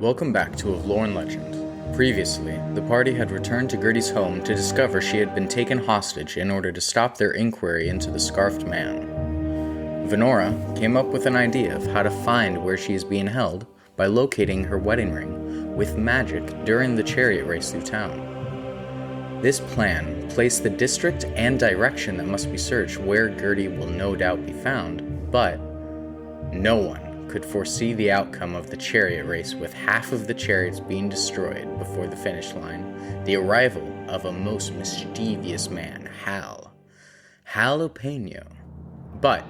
Welcome back to A Lorne Legend. Previously, the party had returned to Gherty's home to discover she had been taken hostage in order to stop their inquiry into the Scarfed Man. Vanora came up with an idea of how to find where she is being held by locating her wedding ring with magic during the chariot race through town. This plan placed the district and direction that must be searched where Gherty will no doubt be found, but no one could foresee the outcome of the chariot race with half of the chariots being destroyed before the finish line, the arrival of a most mischievous man, Hal Opeño. But,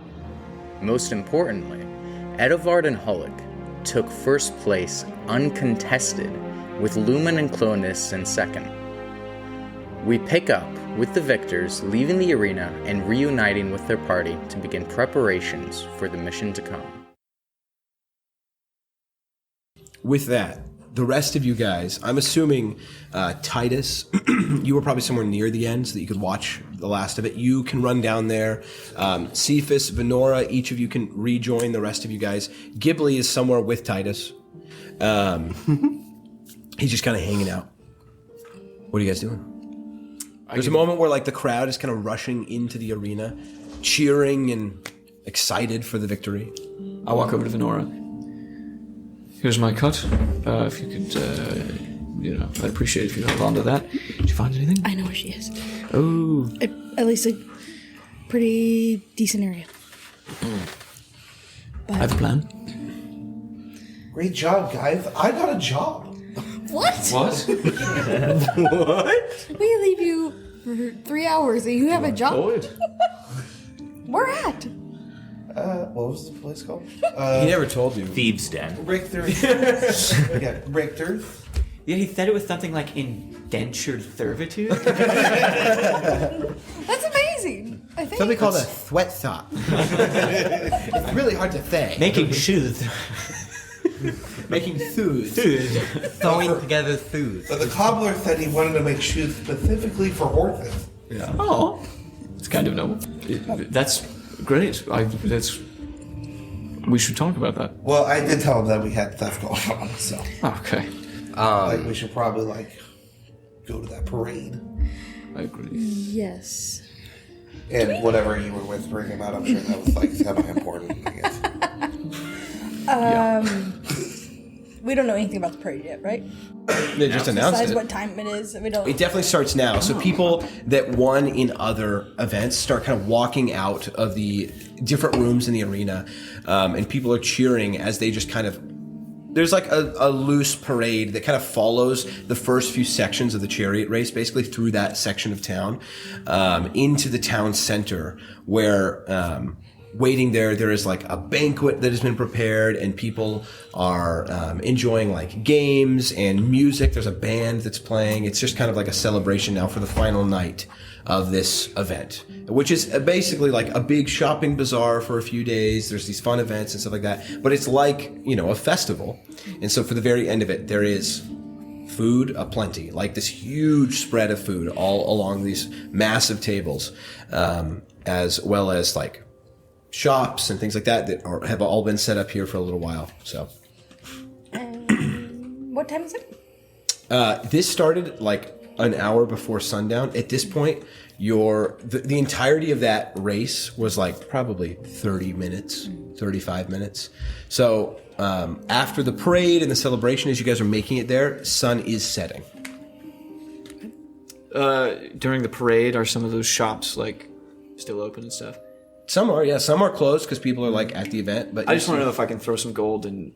most importantly, Edovard and Hullock took first place uncontested, with Lumen and Clonus in second. We pick up with the victors leaving the arena and reuniting with their party to begin preparations for the mission to come. With that, the rest of you guys, I'm assuming Titus, you were probably somewhere near the end so that you could watch the last of it. You can run down there. Cephas, Vanora, each of you can rejoin the rest of you guys. Ghibli is somewhere with Titus. He's just kind of hanging out. What are you guys doing? There's a moment where the crowd is kind of rushing into the arena, cheering and excited for the victory. I walk over to Vanora. Here's my cut. If you could, I'd appreciate it if you held on to that. Did you find anything? I know where she is. Oh. At least a pretty decent area. I have a plan. Great job, guys. I got a job. What? What? What? We leave you for 3 hours and you have a job? Where at? What was the place called? He never told you. Thieves' Den. Richter. Yeah, Richter. Yeah, he said it was something like indentured servitude. That's amazing. I think Something called a sweat sock. It's really hard to say. Making shoes. Making food. Sewing together shoes. So the cobbler said he wanted to make shoes specifically for horses. Yeah. Oh. It's kind of noble. That's great. We should talk about that. Well, I did tell him that we had stuff going on, so Okay. we should probably go to that parade. I agree. Yes. And whatever you were whispering about, I'm sure that was semi-important, I guess. We don't know anything about the parade yet, right? They just announced Besides it. what time it is, we don't. It definitely starts now. So people that won in other events start kind of walking out of the different rooms in the arena, and people are cheering as they just kind of. There's a loose parade that kind of follows the first few sections of the chariot race, basically through that section of town, into the town center where. Waiting there is a banquet that has been prepared, and people are enjoying games and music. There's a band that's playing. It's just kind of a celebration now for the final night of this event, which is basically a big shopping bazaar for a few days. There's these fun events and stuff like that, but it's a festival. And so for the very end of it, there is food aplenty, this huge spread of food all along these massive tables, as well as shops and things like that have all been set up here for a little while. So, What time is it? This started an hour before sundown. At this point, the entirety of that race was probably 30 minutes, 35 minutes. So after the parade and the celebration, as you guys are making it there, sun is setting. During the parade, are some of those shops still open and stuff? Some are, yeah. Some are closed because people are at the event. But I just want to know if I can throw some gold and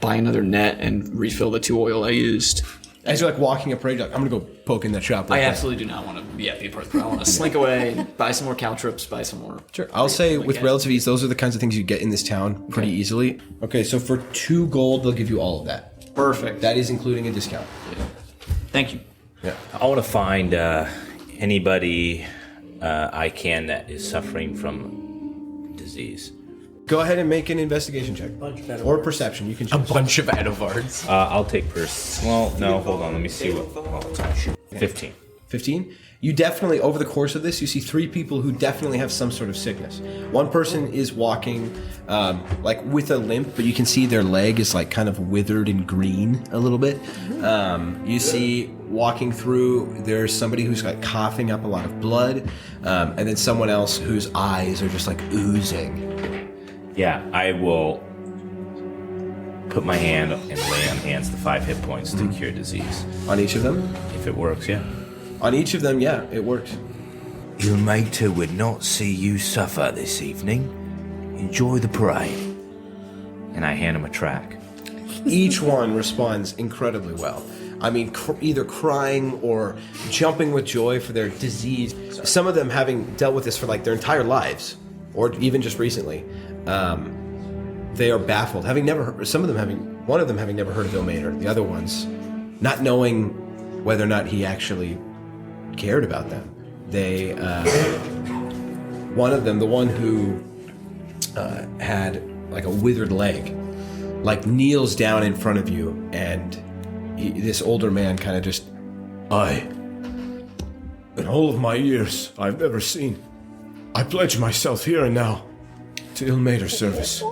buy another net and refill the 2 oil I used. As you're walking a parade, you're I'm gonna go poke in that shop. I absolutely do not want to be a part of the parade. I want to slink away, buy some more caltrops, buy some more. Sure. I'll say with relative ease, those are the kinds of things you get in this town pretty easily. Okay, so for 2 gold, they'll give you all of that. Perfect. That is including a discount. Yeah. Thank you. Yeah. I want to find anybody I can that is suffering from disease. Go ahead and make an investigation check. Or perception. You can choose. A bunch of Edovards. I'll take Well, no, hold on. Let me see what. 15. 15? You definitely, over the course of this, you see 3 people who definitely have some sort of sickness. One person is walking like with a limp, but you can see their leg is like kind of withered and green a little bit. You see walking through, there's somebody who's like coughing up a lot of blood, and then someone else whose eyes are just like oozing. Yeah, I will put my hand and lay on hands the 5 hit points to cure disease. On each of them? If it works, yeah. On each of them, yeah, it works. Ilmater would not see you suffer this evening. Enjoy the parade. And I hand him a track. Each one responds incredibly well. I mean, either crying or jumping with joy for their disease. Some of them having dealt with this for like their entire lives, or even just recently. They are baffled, having never heard, one of them having never heard of Ilmater, the other ones not knowing whether or not he actually cared about them. They, one of them, the one who had like a withered leg, like kneels down in front of you, and this older man kind of just, in all of my years I've never seen, I pledge myself here and now to Ilmater's service.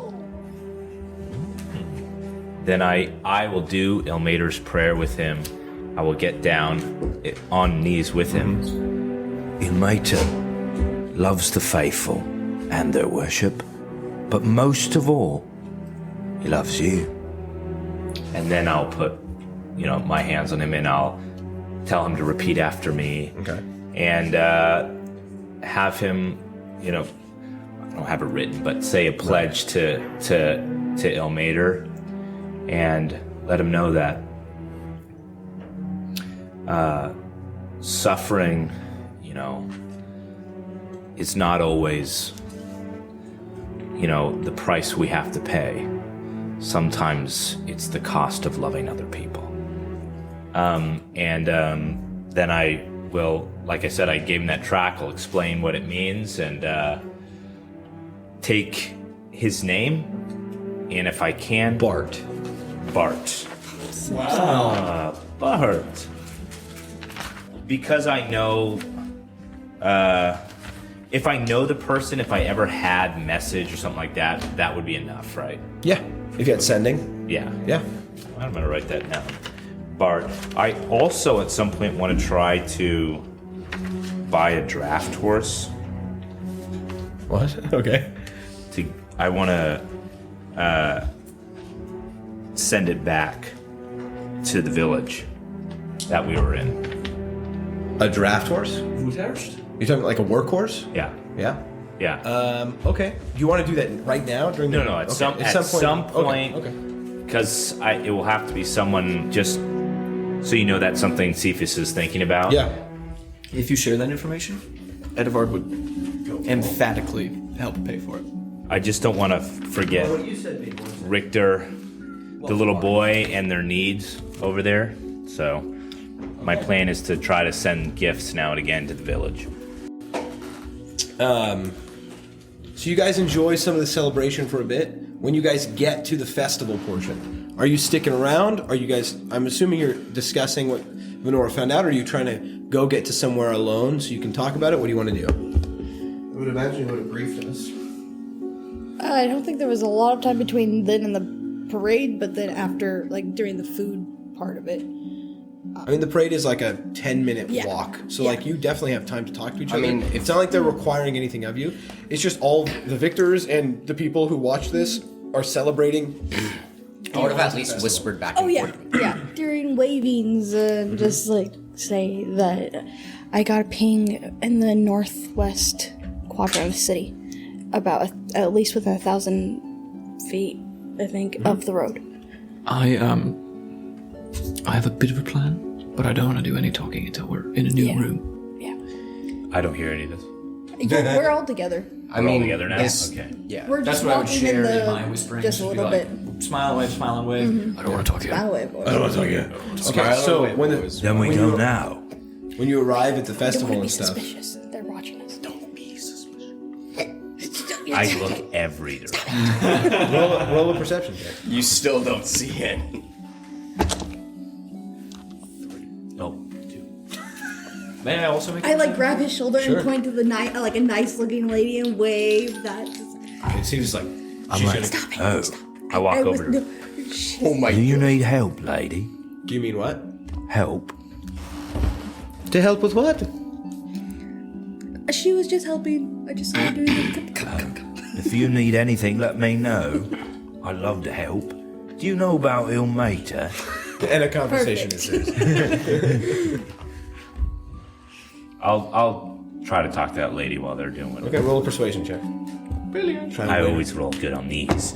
Then I will do Ilmater's prayer with him. I will get down on knees with him. Ilmater loves the faithful and their worship, but most of all, he loves you. And then I'll put, my hands on him and I'll tell him to repeat after me. Okay. And have him, I don't have it written, but say a pledge to Ilmater, and let him know that suffering, is not always, the price we have to pay. Sometimes it's the cost of loving other people. Then I will, like I said, I gave him that track. I'll explain what it means and take his name, and if I can, Bart. Wow. Bart. Because I know, if I know the person, if I ever had message or something like that, that would be enough, right? Yeah. If you had sending. Yeah. Yeah. I'm going to write that down. Bart. I also at some point want to try to buy a draft horse. What? Okay. I want to send it back to the village that we were in. A draft horse? Voethurst? You're talking like a workhorse? Yeah. Yeah. Yeah. Okay. Do you want to do that right now? During No, at some point. Okay. Because it will have to be someone just so that's something Cephas is thinking about. Yeah. If you share that information, Edovard would emphatically help pay for it. I just don't want to forget Richter, the little boy, and their needs over there. So my plan is to try to send gifts now and again to the village. So you guys enjoy some of the celebration for a bit. When you guys get to the festival portion, are you sticking around? Are you guys, I'm assuming you're discussing what Vanora found out, or are you trying to go get to somewhere alone so you can talk about it? What do you want to do? I would imagine you would have briefed us. I don't think there was a lot of time between then and the parade, but then after, like, during the food part of it. I mean, the parade is like a 10-minute Yeah. walk, so Yeah. like you definitely have time to talk to each other. mean, it's not like they're requiring anything of you. It's just all the victors and the people who watch this are celebrating. I would have at least whispered back and Oh, yeah. forth. Yeah. During wavings, just, like, say that I got a ping in the northwest quadrant of the city. About at least within 1,000 feet, I think, of the road. I have a bit of a plan, but I don't want to do any talking until we're in a new room. Yeah. I don't hear any of this. Yeah, we're all together. I We're all mean, together now? yes, Okay. yeah. We're That's just what I would walking share in in my whispering. just a be little like, bit. Smile and wave. I don't want to talk to you. By the way, boys. I don't want to talk yet. Okay, so when Then we go now. when you arrive at the Don't festival want to be and stuff, suspicious. They're watching us. Don't be suspicious. I look every direction. roll a perception check. You still don't see it. Oh, 2. May I also make? I like grab his shoulder and point to the like a nice looking lady and wave that. It seems like I'm she's like, gonna. Stop it! oh, Stop. I walk over. No, Oh my Do you need help, lady? Do you mean what? Help? To help with what? she was just helping. I just saw her doing it. If you need anything, let me know. I'd love to help. Do you know about Ilmater? And a conversation ensues. I'll try to talk to that lady while they're doing it. Okay, roll a persuasion check. Brilliant. I always roll good on these.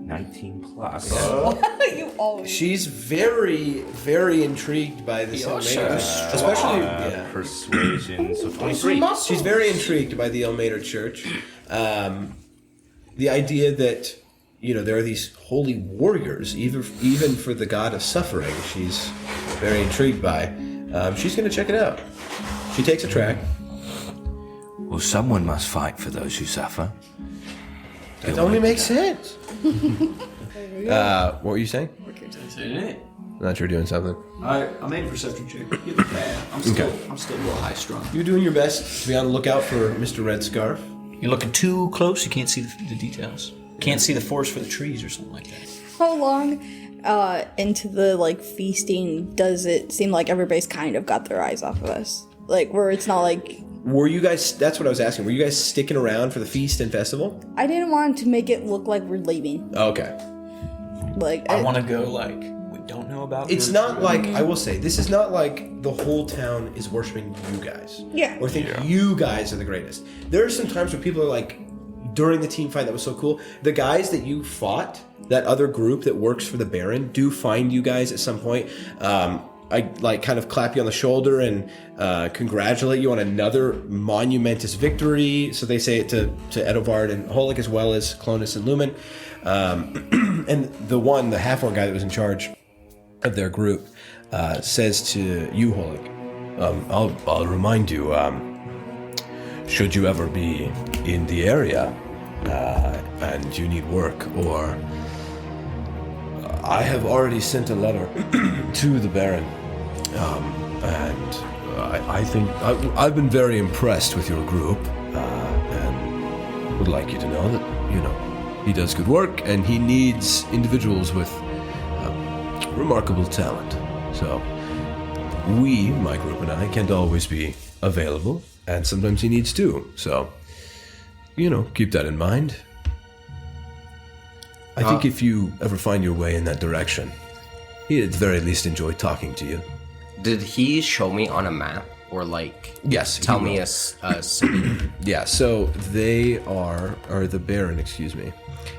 19 plus. You always. She's very, very intrigued by this Ilmater, especially Persuasion, so 23. she's very intrigued by the Ilmater Church. The idea that there are these holy warriors, even for the god of suffering. She's very intrigued by. She's going to check it out. She takes a track. Well, someone must fight for those who suffer. That only makes sense. What were you saying? I thought you were doing something. I made a perception check. Give it bad. I'm still a little high strung. You're doing your best to be on the lookout for Mr. Red Scarf. You're looking too close. You can't see the details. Can't see the forest for the trees or something like that. How long into the feasting does it seem like everybody's kind of got their eyes off of us? Like where it's not like. Were you guys? That's what I was asking. Were you guys sticking around for the feast and festival? I didn't want to make it look like we're leaving. Okay. I want to go we don't know about. It's not like, I will say, this is not like the whole town is worshiping you guys. Yeah. Or think you guys are the greatest. There are some times where people are like, during the team fight that was so cool, the guys that you fought, that other group that works for the Baron, do find you guys at some point. I kind of clap you on the shoulder and congratulate you on another monumentous victory. So they say it to Edovard and Holik as well as Clonus and Lumen. And the half-orc guy that was in charge of their group says to you, Holik, I'll remind you, should you ever be in the area and you need work, or I have already sent a letter to the Baron, and I think I've been very impressed with your group, and would like you to know that he does good work and he needs individuals with remarkable talent. So we, my group and I, can't always be available, and sometimes he needs to. So keep that in mind. I think if you ever find your way in that direction, he'd at the very least enjoy talking to you. Did he show me on a map or Yes. tell me a city? Yeah, so they or the Baron, excuse me.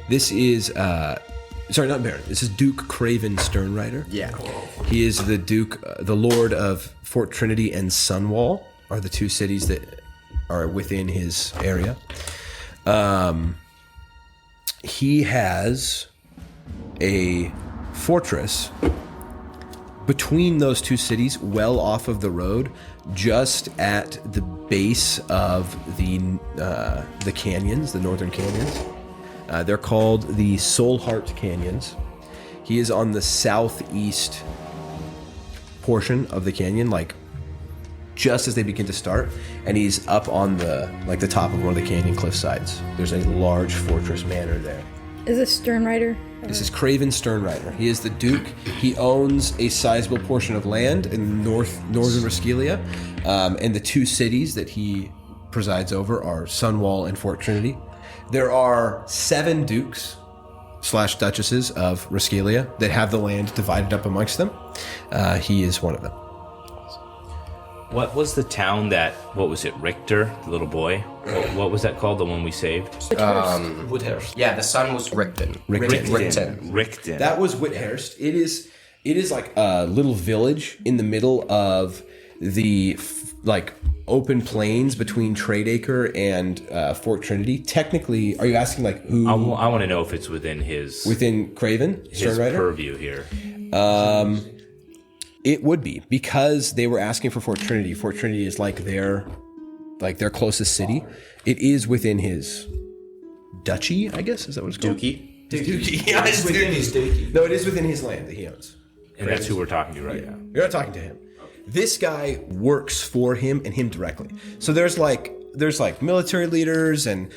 This is, sorry, not Baron. This is Duke Craven Sternrider. Yeah. He is the Duke, the Lord of Fort Trinity and Sunwall are the two cities that are within his area. He has a fortress between those two cities, well off of the road, just at the base of the canyons, the northern canyons. They're called the Soulheart Canyons. He is on the southeast portion of the canyon, just as they begin to start, and he's up on the top of one of the canyon cliff sides. There's a large fortress manor there. Is this Sternrider? This is Craven Sternrider. He is the Duke. He owns a sizable portion of land in northern Raskelia, and the two cities that he presides over are Sunwall and Fort Trinity. There are 7 dukes / duchesses of Raskelia that have the land divided up amongst them. He is one of them. What was the town what was it, Richter, the little boy? What was that called, the one we saved? Woodhurst. Yeah, the sun was Richten. Richten. That was Whithurst. It is like a little village in the middle of the open plains between Tradeacre and Fort Trinity. Technically, are you asking who? I want to know if it's within within Craven his Sternrider purview here. It would be, because they were asking for Fort Trinity. Fort Trinity is their closest city. It is within his duchy, I guess. Is that what it's called? Dookie. Dookie. Yeah, it's within his dookie. No, it is within his land that he owns. And that's who we're talking to right now. You're not talking to him. This guy works for him and him directly. So there's like military leaders and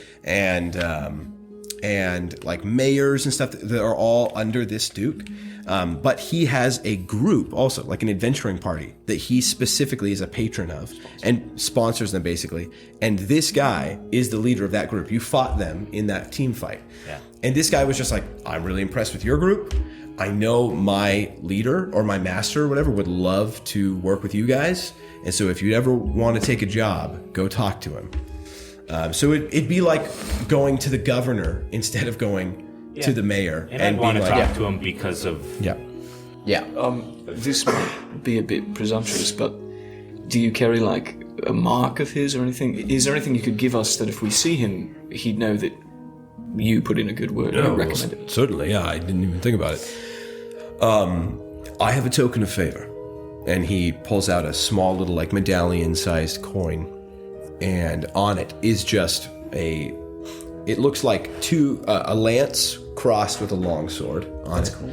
like mayors and stuff that are all under this duke. But he has a group also, like an adventuring party that he specifically is a patron of and sponsors them basically. And this guy is the leader of that group. You fought them in that team fight. Yeah. And this guy was just like, I'm really impressed with your group. I know my leader or my master or whatever would love to work with you guys. And so if you ever want to take a job, go talk to him. So it'd be like going to the governor instead of going to the mayor. And I'd want to talk to him because of... Yeah. This might be a bit presumptuous, but do you carry like a mark of his or anything? Is there anything you could give us that if we see him, he'd know that you put in a good word and recommend it? Certainly, yeah. I didn't even think about it. I have a token of favor. And he pulls out a small little like medallion-sized coin. And on it is just it looks like a lance crossed with a long sword on it. Cool.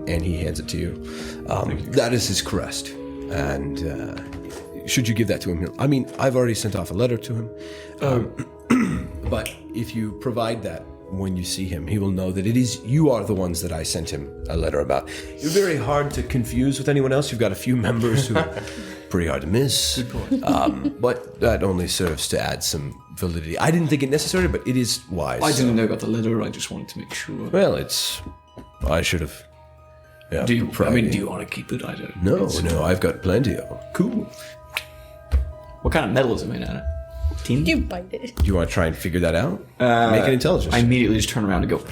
And he hands it to you. That is his crest. And should you give that to him? I mean, I've already sent off a letter to him. But if you provide that when you see him, he will know that you are the ones that I sent him a letter about. You're very hard to confuse with anyone else. You've got a few members who are pretty hard to miss. But that only serves to add some validity. I didn't think it necessary, but it is wise. I didn't know about the letter. I just wanted to make sure. Well, I should have. Yeah, do you want to keep it? I don't. No, I've got plenty of them. Cool. What kind of metal is it made out of? Tin? You bite it. Do you want to try and figure that out? Make an intelligence. I immediately just turn around and go.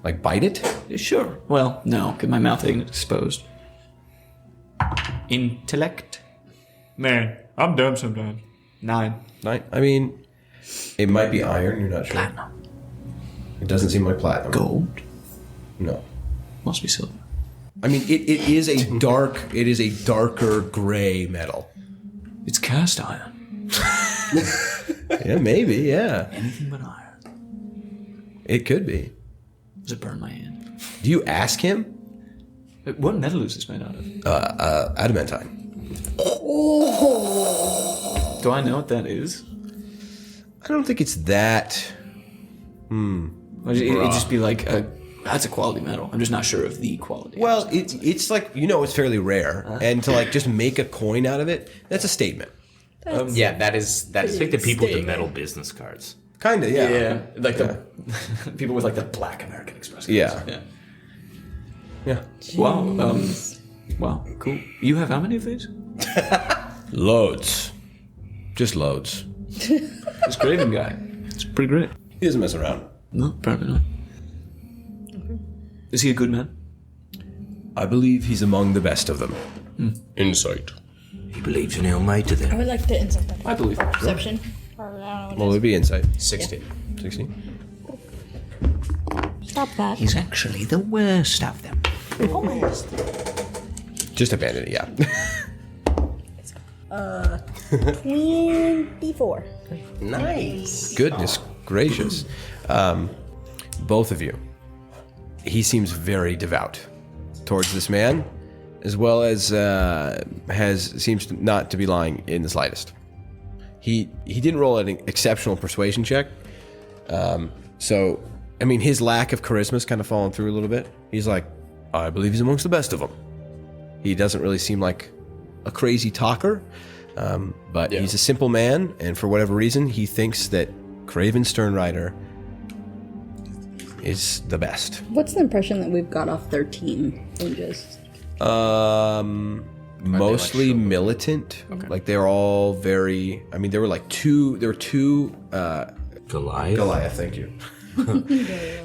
Like bite it? Sure. Well, no, because my mouth ain't exposed. Intellect. Man, I'm dumb sometimes. 9. I mean, it might be iron. You're not sure. Platinum. It doesn't seem like platinum. Gold. No. Must be silver. I mean, it is a darker gray metal. It's cast iron. Yeah, maybe. Yeah. Anything but iron. It could be. Does it burn my hand? Do you ask him? What metal is this made out of? Adamantine. Do I know what that is? I don't think it's that. It'd just be like that's a quality metal. I'm just not sure of the quality. Well, it's like it's fairly rare, and to like just make a coin out of it, that's a statement. That is. It's like the people with the metal business cards. Kinda, yeah. Yeah, like the people with like the black American Express cards. Yeah. Wow. Wow. Cool. You have how many of these? Loads. Just loads. This Graven guy. It's pretty great. He doesn't mess around. No, apparently not. Is he a good man? I believe he's among the best of them. Insight. He believes in Almighty I then. would like to insight that. I believe. Perception. Or, I don't know what Well, it'd be insight. 16. 16. Stop that. He's actually the worst of them. Just abandon it, yeah. 24. Nice. Goodness gracious. Both of you. He seems very devout towards this man, as well as seems not to be lying in the slightest. He didn't roll an exceptional persuasion check. So, I mean, his lack of charisma's kind of fallen through a little bit. He's like, I believe he's amongst the best of them. He doesn't really seem like a crazy talker, but he's a simple man, and for whatever reason, he thinks that Craven Sternrider is the best. What's the impression that we've got off their team? And just Mostly militant. Okay. Like they're all very. I mean, there were two. Goliath, thank you.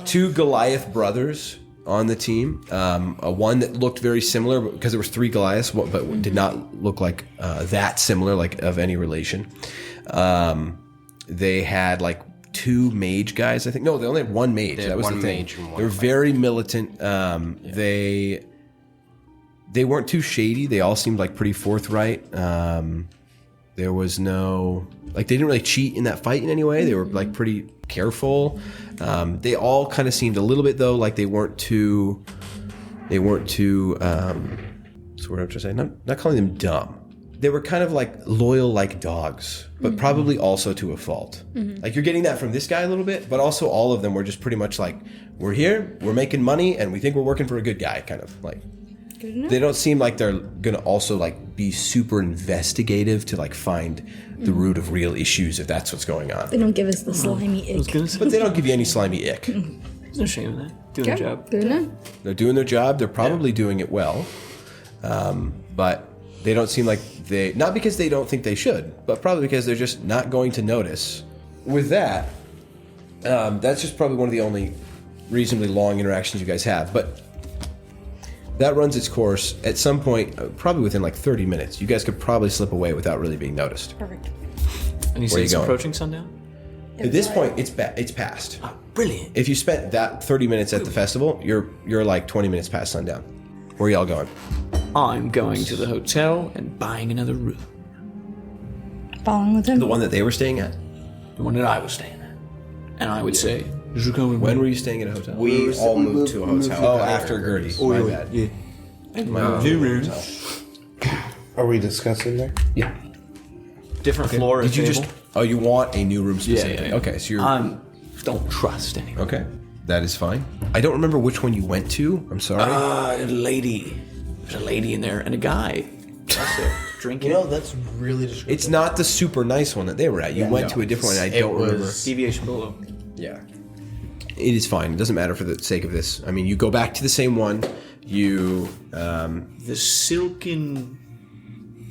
2 Goliath brothers on the team. One that looked very similar because there was 3 Goliaths, but did not look like that similar, like of any relation. They had like 2 mage guys, I think. No, they only had 1 mage. That was the thing. They were very militant. They weren't too shady. They all seemed like pretty forthright. There was no, like, they didn't really cheat in that fight in any way. They were like pretty careful. They all kind of seemed a little bit though like they weren't too what's the word I'm trying to say? Not calling them dumb. They were kind of like loyal like dogs, but probably also to a fault. Like you're getting that from this guy a little bit, but also all of them were just pretty much like, we're here, we're making money, and we think we're working for a good guy, kind of like. They don't seem like they're gonna also like be super investigative to like find the root of real issues if that's what's going on. They don't give us the slimy ick. But they don't give you any slimy ick. There's no shame in that. Doing their job. Doing it. They're doing their job. They're probably doing it well, but they don't seem like they. Not because they don't think they should, but probably because they're just not going to notice. With that, that's just probably one of the only reasonably long interactions you guys have. But that runs its course. At some point, probably within like 30 minutes, you guys could probably slip away without really being noticed. Perfect. And you Where say you it's going? approaching sundown? At this point, it's past. Oh, brilliant. If you spent that 30 minutes at the festival, you're like 20 minutes past sundown. Where are y'all going? I'm going to the hotel and buying another room. Following with him. The one that they were staying at? The one that I was staying at. And I would say, je go with When me. were you staying at a hotel? We all moved to a hotel. Oh, after Gherty. My bad. Yeah. Two rooms. Are we discussing there? Yeah. Different floor. Did you table. just? Oh, you want a new room specifically? Yeah. Okay, so you're. Don't trust anyone. Okay, that is fine. I don't remember which one you went to. I'm sorry. A lady. There's a lady in there and a guy. Also drinking. that's really descriptive. It's not the super nice one that they were at. You went to a different one. And I don't remember. Deviation below. Yeah. It is fine. It doesn't matter for the sake of this. I mean, you go back to the same one. You. The silken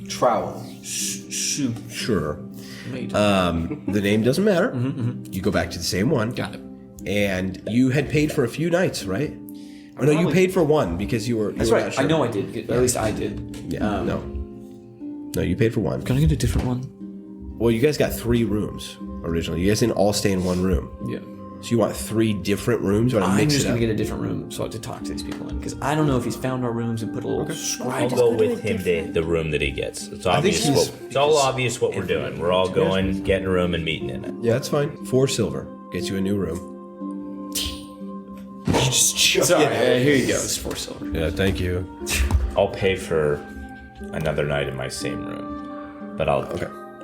trowel. soup Sure. made. The name doesn't matter. You go back to the same one. Got it. And you had paid for a few nights, right? Or no, you Probably- paid for one because you were. That's you were right. not sure. I know I did. At least I did. Yeah. No, you paid for one. Can I get a different one? Well, you guys got 3 rooms originally. You guys didn't all stay in one room. Yeah. So you want 3 different rooms? Or to I'm mix just it gonna up? get a different room so I have to talk to these people in because I don't know if he's found our rooms and put a little scribe. I'll go with him to the room that he gets. It's obvious. It's all obvious what we're doing. We're all going, getting a room, and meeting in it. Yeah, that's fine. 4 silver gets you a new room. Sorry, here you go. It's 4 silver. Yeah, thank you. I'll pay for another night in my same room, but I'll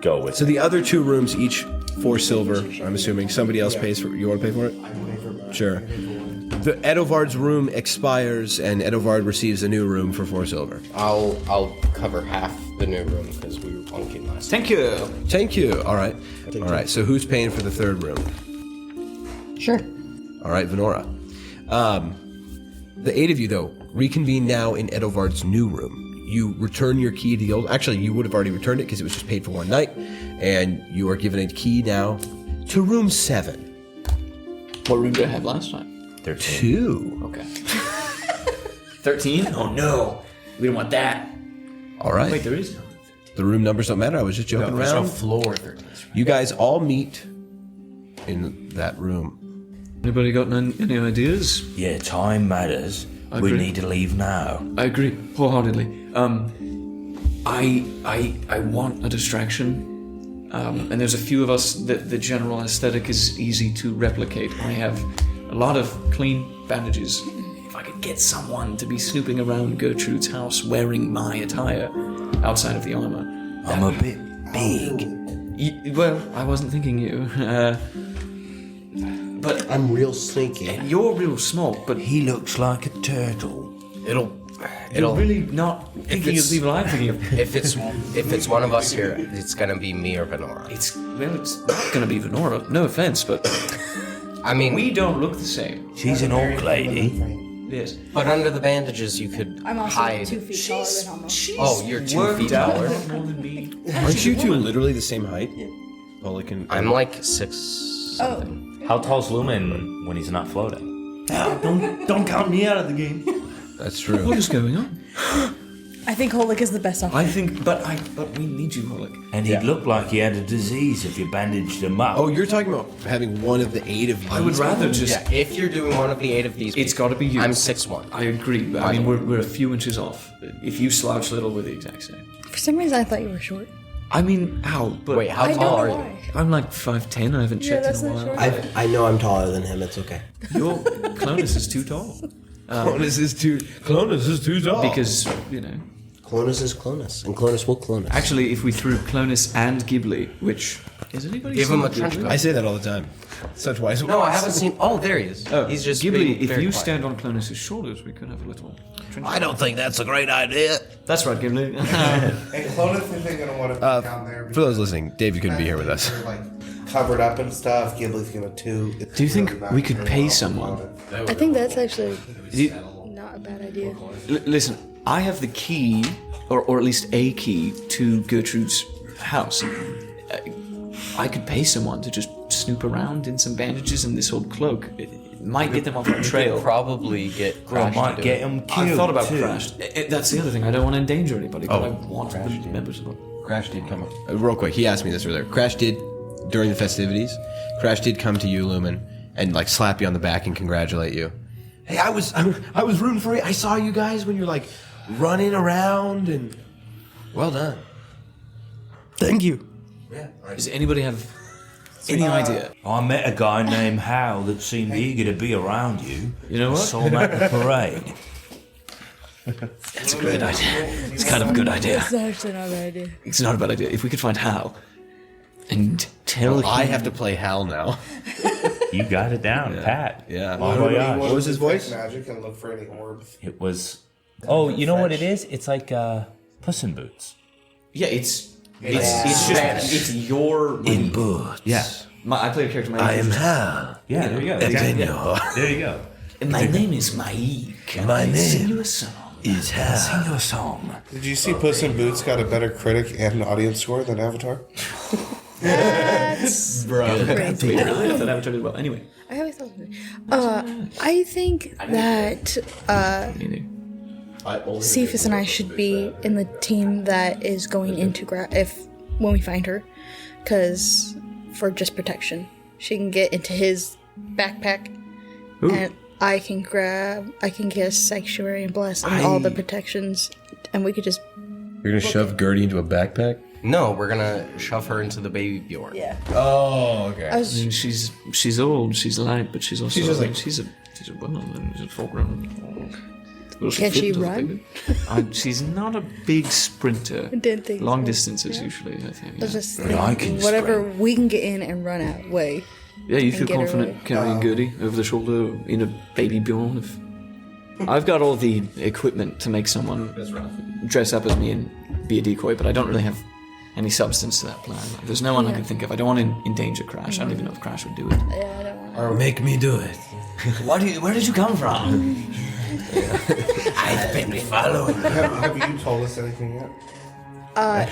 go with. So the other 2 rooms, each 4 silver. I'm assuming somebody else pays for. You want to pay for it? Sure. The Edovard's room expires, and Edovard receives a new room for 4 silver. I'll cover half the new room because we were plunking last time. Thank you. Thank you. All right. All right. So who's paying for the 3rd room? Sure. All right, Vanora. The 8 of you, though, reconvene now in Edovard's new room. You return your key to the old. Actually, you would have already returned it because it was just paid for one night, and you are given a key now to room 7. What room did I have last time? 13. 2. Okay. 13? Oh no. We don't want that. All right. Wait, there is no. The room numbers don't matter. I was just joking There's no around. floor 13. You guys all meet in that room. Anybody got any ideas? Yeah, time matters. I We agree. need to leave now. I agree wholeheartedly. I want a distraction, and there's a few of us that the general aesthetic is easy to replicate. I have a lot of clean bandages. If I could get someone to be snooping around Gertrude's house wearing my attire outside of the armor, I'm a bit big. well, I wasn't thinking you. But I'm real sneaky. you're real small. But He looks like a turtle. It'll you're really not thinking of it's- the people I'm thinking of. if it's one of us here, it's gonna be me or Vanora. It's not going to be Vanora. No offense, but I mean, we don't look the same. She's an orc lady. Yes. but under the bandages you could I'm also hide. 2 feet taller than Homo. Oh, you're 2 feet taller. More than me. Aren't you 2 literally the same height? Pelican. I'm like 6 something. How tall's Lumen when he's not floating? Don't count me out of the game. That's true. What is going on? I think Holik is the best option. I think, but we need you, Holik. And he'd look like he had a disease if you bandaged him up. Oh, you're talking about having one of the 8 of you. I would rather just. Yeah, if you're doing one of the 8 of these, It's got to be you. I'm 6'1". I agree, but I mean we're a few inches off. If you slouch little, we're the exact same. For some reason, I thought you were short. I mean, ow, but Wait, how I don't tall know are you? why. I'm like 5'10". I haven't Yeah, checked that's in a not while. short. I know I'm taller than him. It's okay. Your Clonus is too tall Clonus is too tall. because you know. Clonus is Clonus, and Clonus will clone us. Actually, if we threw Clonus and Ghibli, which is anybody Give seen him a Ghibli? trench coat. I say that all the time. Such wise words. No, I haven't seen. Oh, there he is. Oh, He's just Ghibli. being If very you quiet. stand on Clonus's shoulders, we could have a little. I don't think that's a great idea. That's right, Ghibli. And Clonus isn't gonna want to be down there. For those listening, David couldn't be here with us. They're, like covered up and stuff. Ghibli's gonna too. It's Do you think really not we could very pay well someone? promoted. I think that's actually You- not a bad idea. Listen, I have the key, or at least a key, to Gertrude's house. I could pay someone to just snoop around in some bandages and this old cloak. It might get them off our trail. Probably get Well, Crash to might do get it. him killed. I thought about too. Crash. That's the other thing. I don't want to endanger anybody, but I want the members of it. Crash did come up. Real quick, he asked me this earlier. Crash did, during the festivities, Crash did come to you, Lumen, and like slap you on the back and congratulate you. Hey, I was rooting for you. I saw you guys when you're like running around, and well done. Thank you. Does anybody have any idea? I met a guy named Hal that seemed eager to be around you. You know what? I saw him at the parade. That's a great idea. It's kind of a good idea. It's actually not a bad idea. It's not a bad idea. If we could find Hal and tell him... I have to play Hal now. You got it down, Pat. Yeah. Oh my gosh. What was his voice? Magic and look for any orbs. It was. Oh, you know what it is? It's like Puss in Boots. Yeah, it's your money. boots. Yeah. I play a character. My I am Hal. Yeah, there you go. There you go. My name is Maik. My Sing name you a song. is Hal. Sing your song. Did you see Puss in Boots got a better critic and audience score than Avatar? That's crazy. I thought Avatar did well. Anyway. I always thought I think that Cephas and I should be in the team that is going into when we find her, because for just protection, she can get into his backpack, and I can get a sanctuary and bless and all the protections, and we could just. You're gonna shove Gherty into a backpack? No, we're gonna shove her into the baby Bjorn. Yeah. Oh, okay. I mean, she's old, she's light, but she's also just like- she's a woman and she's full grown. Well, Can she fit, run? She's not a big sprinter. I didn't think Long so. distances usually, I think. I Yeah, was just I can whatever we can get in and run out way. yeah you feel get her confident away. carrying Gherty over the shoulder in a baby Bjorn. I've got all the equipment to make someone dress up as me and be a decoy, but I don't really have any substance to that plan. Like, there's no one I can think of. I don't want to endanger Crash. I don't even know if Crash would do it. Yeah, I don't want. Or make me do it. Where did you come from? I've been following. Have you told us anything yet?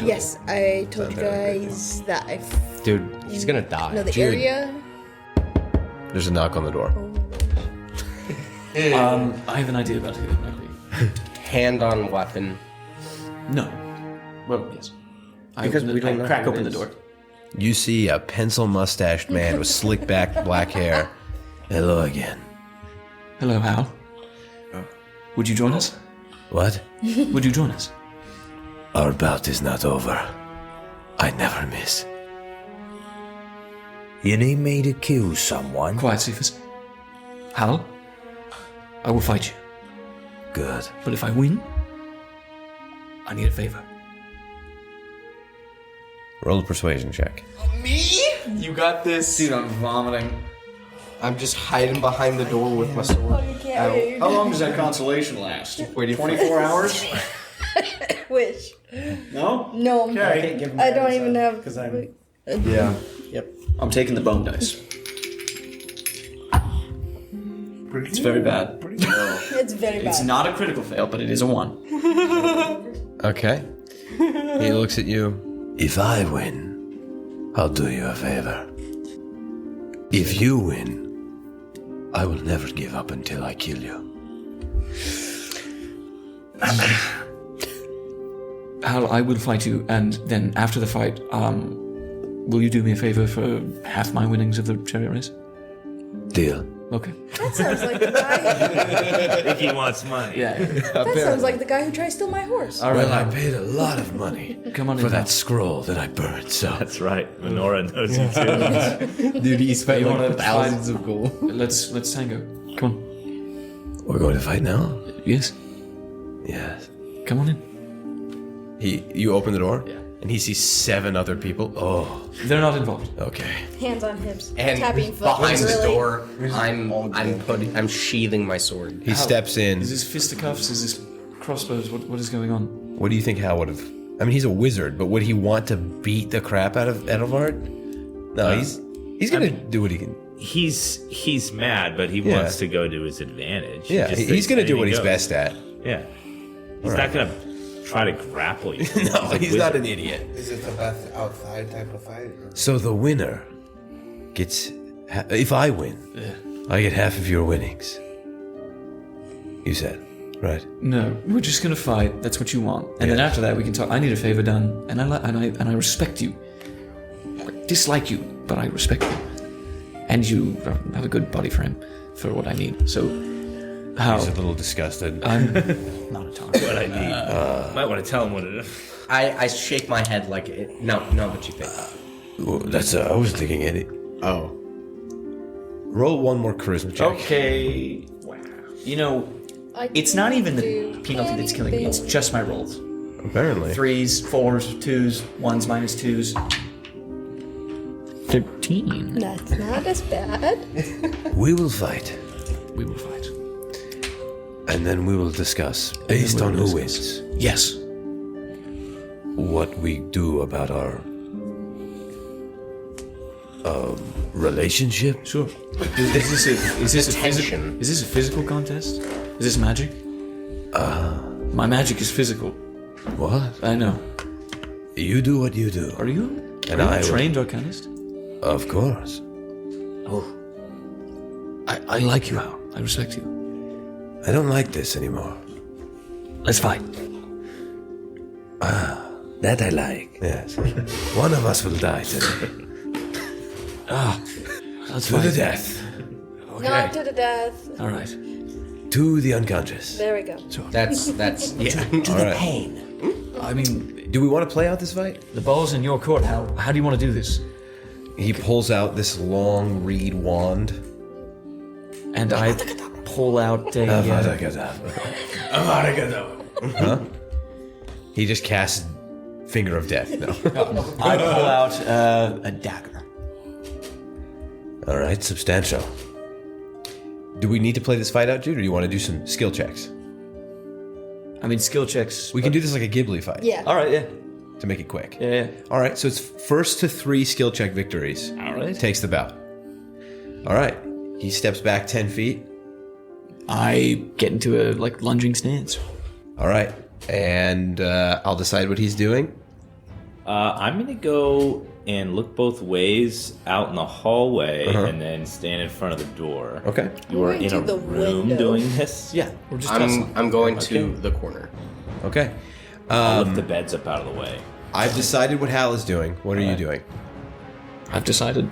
Yes, I told you guys that I Dude, he's gonna die. know the area. There's a knock on the door. I have an idea about who it might be. Hand on weapon. No. Well, yes. Because we don't know crack who it open the is. door. You see a pencil-mustached man with slick back black hair. Hello again. Hello, Hal. Would you join us? What? Would you join us? Our bout is not over. I never miss. You need me to kill someone? Quiet, Cephas. Hal, I will fight you. Good. But if I win, I need a favor. Roll a persuasion check. You got this. Dude, I'm vomiting. I'm just hiding behind the door with my sword. How long does that consolation last? Waiting for 24 hours? Which? No? No, Okay. I don't even have. Because I'm. Yeah. Yep. I'm taking the bone dice. It's very bad. It's very bad. It's not a critical fail, but it is a 1. Okay. He looks at you. If I win, I'll do you a favor. If you win, I will never give up until I kill you. Hal, I will fight you, and then after the fight, will you do me a favor for half my winnings of the chariot race? Deal. Okay. That sounds like the guy. He wants money. Yeah. That sounds like the guy who tried to steal my horse. All right. Well, I paid a lot of money Come on for in. that scroll that I burned, so... That's right. Vanora knows you too. Dude, he spent You like wanna thousands of gold. Let's tango. Come on. We're going to fight now? Yes. Yes. Come on in. You open the door? Yeah. And he sees 7 other people. Oh, They're not involved. okay. Hands on hips. And tapping foot. behind the really. door, I'm sheathing my sword. He steps in. Is this fisticuffs? Is this crossbows? What is going on? What do you think Hal would have... I mean, he's a wizard, but would he want to beat the crap out of Edovard? No, he's gonna do what he can. He's mad, but he Yeah. wants to go to his advantage. Yeah, Just he's thinks gonna do what anything he's goes. best at. Yeah. He's not gonna try to grapple you. No, he's not an idiot. Is it the best outside type of fight? Or? So the winner gets... If I win, I get half of your winnings. You said, right? No, we're just gonna fight. That's what you want, and then after that we can talk. I need a favor done, and I respect you. I dislike you, but I respect you, and you have a good body frame for what I need. So, how? He's a little disgusted. I'm not a talker. What I need. Might want to tell him what it is. I shake my head like, not what you think. Well, that's... I was thinking it. Oh. Roll one more charisma check. Okay. Wow. You know, it's not even the penalty that's killing me. It's just my rolls. Apparently. 3s, 4s, 2s, 1s, minus 2s. 13. That's not as bad. We will fight, We will fight. and then we will discuss, based on who wins, Yes. what we do about our relationship. Sure. Is this a physical contest? Is this magic? My magic is physical. What? I know. You do what you do. Are you? And Are you I a will- trained arcanist? Of course. Oh. I like you, Hal. I respect you. I don't like this anymore. Let's fight. That I like. Yes. One of us will die today. Let's To fight. the death. Not to the death. All right. To the unconscious. There we go. That's yeah. All right. I mean, Do we want to play out this fight? the ball's in your court, Hal. How do you want to do this? He pulls out this long reed wand. And I pull out a... Huh? He just casts Finger of Death. No. I pull out a dagger. All right, substantial. Do we need to play this fight out, Jude, or do you want to do some skill checks? I mean, skill checks. We can do this like a Ghibli fight. Yeah. All right, yeah. To make it quick. Yeah. All right, so it's first to 3 skill check victories. All right. Takes the bout. All right. He steps back 10 feet. I get into a, lunging stance. All right. And I'll decide what he's doing. I'm gonna go and look both ways out in the hallway, and then stand in front of the door. Okay. You are going in to a the room window. doing this. Yeah, we're just tussling. I'm going to the corner. Okay. I'll lift the beds up out of the way. I've decided what Hal is doing. What are you doing? I've decided.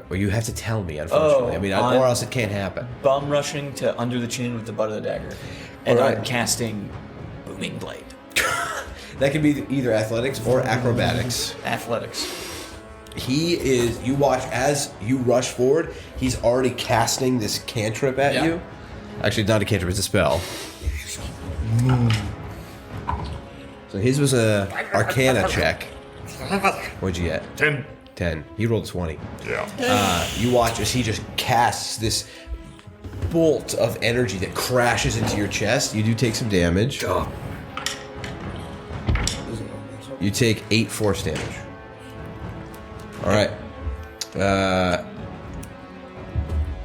Well, you have to tell me, unfortunately. Oh, I mean, I'm- or else it can't happen. Bum rushing to under the chin with the butt of the dagger. And All right. I'm casting Booming Blade. That can be either athletics or acrobatics. Athletics. He is. You watch as you rush forward. He's already casting this cantrip at Yeah. you. Actually, not a cantrip. It's a spell. So his was a Arcana check. What'd you get? 10. 10. He rolled 20. Yeah. You watch as he just casts this bolt of energy that crashes into your chest. You do take some damage. You take 8 force damage. All right.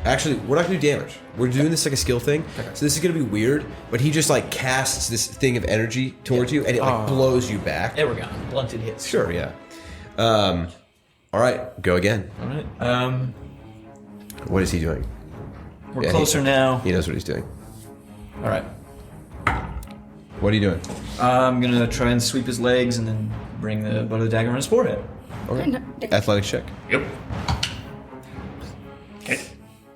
Actually, we're not gonna do damage. We're doing this like a skill thing. So this is gonna be weird. But he just like casts this thing of energy towards you, and it like blows you back. There we go. Blunted hits. Sure. Yeah. All right. Go again. All right. What is he doing? We're Yeah, closer now. He knows what he's doing. All right. What are you doing? I'm gonna try and sweep his legs and then bring the butt of the dagger on his forehead. Okay. Athletics check. Yep. Okay.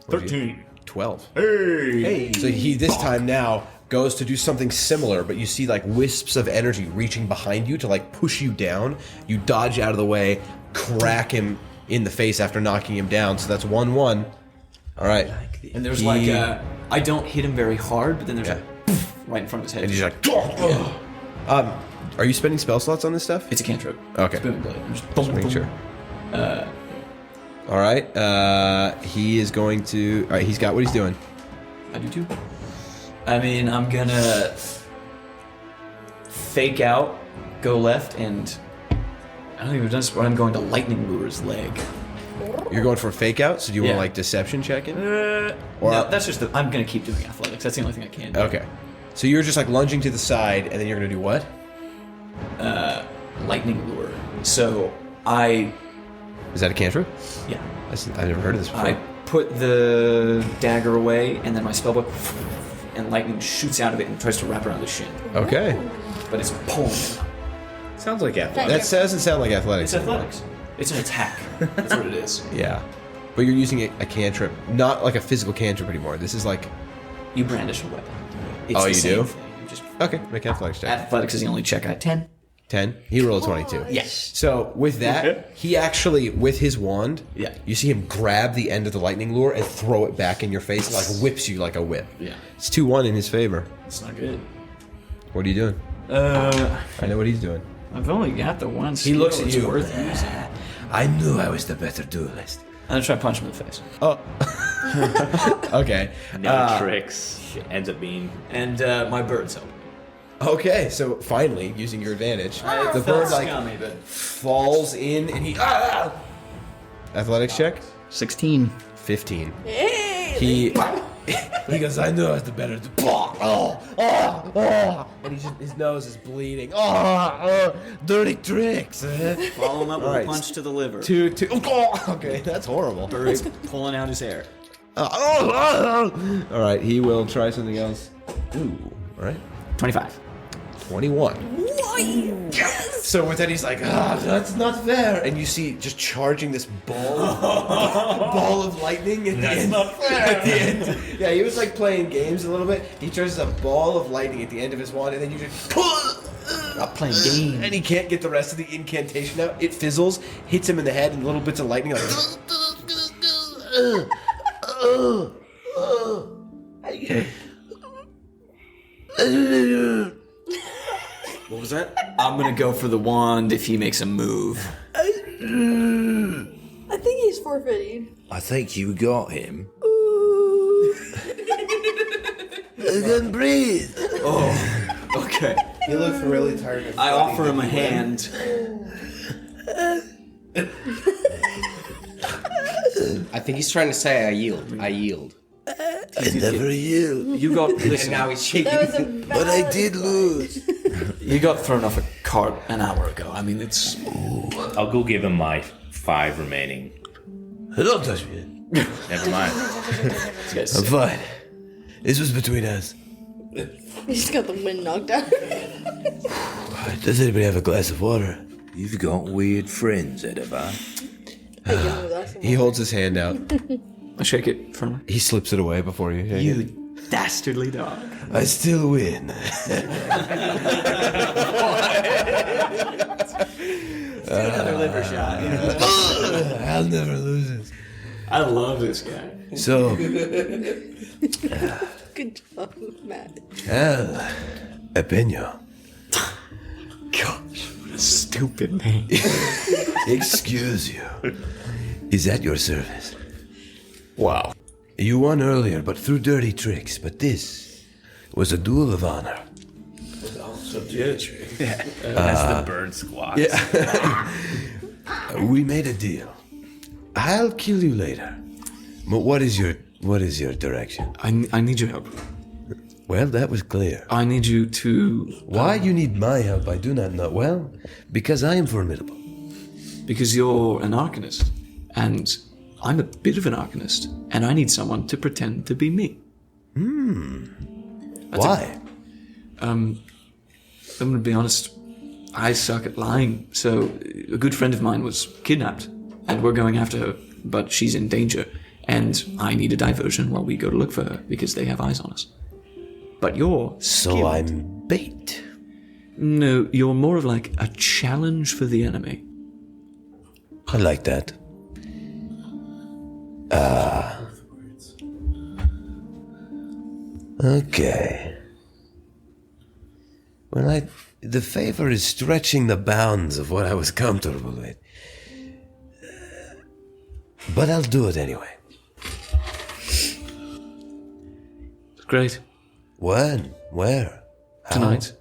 13. 12. Hey. So he this time now goes to do something similar, but you see like wisps of energy reaching behind you to like push you down. You dodge out of the way, crack him in the face after knocking him down. So that's 1-1. All right. And there's He- I don't hit him very hard, but then there's Yeah. right in front of his head. And he's like, Are you spending spell slots on this stuff? It's a cantrip. Okay. It's booming blade. I'm just Just making sure. All right. He is going to. All right. He's got what he's doing. I do too. I mean, I'm gonna fake out, go left, and I don't think we've done this, but I'm going to lightning lure his leg. You're going for a fake out, so do you want Yeah. like deception checking? No, that's just I'm gonna keep doing athletics. That's the only thing I can do. Okay. So you're just like lunging to the side, and then you're gonna do what? Lightning lure. So I, Is that a cantrip? yeah, I've never heard of this before. I put the dagger away, and then my spellbook, and lightning shoots out of it and tries to wrap around the shin. Okay. But it's pulling. Sounds like athletics. That doesn't sound like athletics. It's athletics. It's an attack. That's what it is. Yeah. But you're using a cantrip, not like a physical cantrip anymore. This is like. You brandish a weapon. It's Oh, the you same do? thing. You just Okay, make an athletics check. athletics is the only check I 10. 10. He rolled a 22. Yes. So with that, he actually, with his wand, Yeah. you see him grab the end of the lightning lure and throw it back in your face and like whips you like a whip. Yeah. It's 2-1 in his favor. It's not good. What are you doing? I know what he's doing. I've only got the one skill. He looks at it's you. worth using. I knew I was the better duelist. I'm gonna try to punch him in the face. Okay. No tricks. Ends up being. And my bird's help. Okay, so finally, using your advantage, the Felt bird like scummy, but falls in and he. Athletics check? 16. 15. He goes, I knew I was the better. And his nose is bleeding. Dirty tricks. Follow him up with Alright. a punch to the liver. Two. Okay, that's horrible. Bird's pulling out his hair. All right, he will try something else. Ooh, all right. 25. 21. So with that, he's like, that's not fair. And you see just charging this ball of lightning at the end. That's not fair. At the end. Yeah, he was like playing games a little bit. He charges a ball of lightning at the end of his wand, and then you just Not playing games. and he can't get the rest of the incantation out. It fizzles, hits him in the head, and little bits of lightning like. What was that? I'm gonna go for the wand if he makes a move. I think he's forfeiting. I think you got him. I can't breathe. Okay. He looks really tired. And I sweaty. offer him a hand. I think he's trying to say I yield. I yield. I never yield. You got And listen. now he's shaking. That was a bad But I did lose. You got thrown off a cart an hour ago. I mean, it's I'll go give him my 5 remaining. Don't touch me. Never mind. this guy's I'm sick. fine. This was between us. He just got the wind knocked out. Does anybody have a glass of water? You've got weird friends, Edovard. He holds his hand out. I shake it firmly. He slips it away before you. You dastardly dog. I still win. Another liver shot. I'll never lose this. I love this guy. So, Good job, Matt. El Epeño. Gosh, what a stupid name. Excuse you. Is at your service. Wow. You won earlier, but through dirty tricks. But this was a duel of honor. That's the bird squawk. We made a deal. I'll kill you later. But what is your direction? I need your help. Well, that was clear. I need you to... Why you need my help, I do not know. Well, because I am formidable. Because you're an arcanist. And I'm a bit of an arcanist. And I need someone to pretend to be me. Why? I'm going to be honest. I suck at lying. So a good friend of mine was kidnapped. And we're going after her. But she's in danger. And I need a diversion while we go to look for her. Because they have eyes on us. But you're So skilled. I'm bait. No, you're more of like a challenge for the enemy. I like that. Okay. Well, The favor is stretching the bounds of what I was comfortable with. But I'll do it anyway. Great. When? Where? How? Tonight.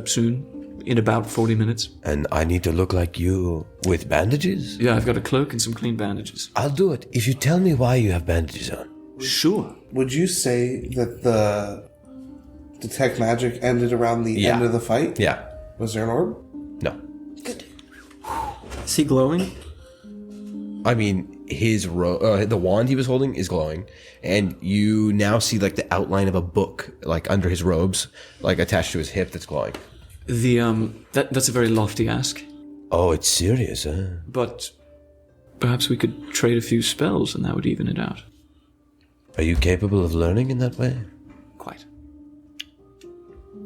Soon. In about 40 minutes. And I need to look like you with bandages? Yeah, I've got a cloak and some clean bandages. I'll do it if you tell me why you have bandages on. Sure. Would you say that the detect magic ended around the end of the fight? Yeah. Was there an orb? No. Is he glowing? I mean, his the wand he was holding is glowing, and you now see like the outline of a book like under his robes, like attached to his hip that's glowing. That's a very lofty ask. Oh, it's serious, huh? But perhaps we could trade a few spells and that would even it out. Are you capable of learning in that way? Quite.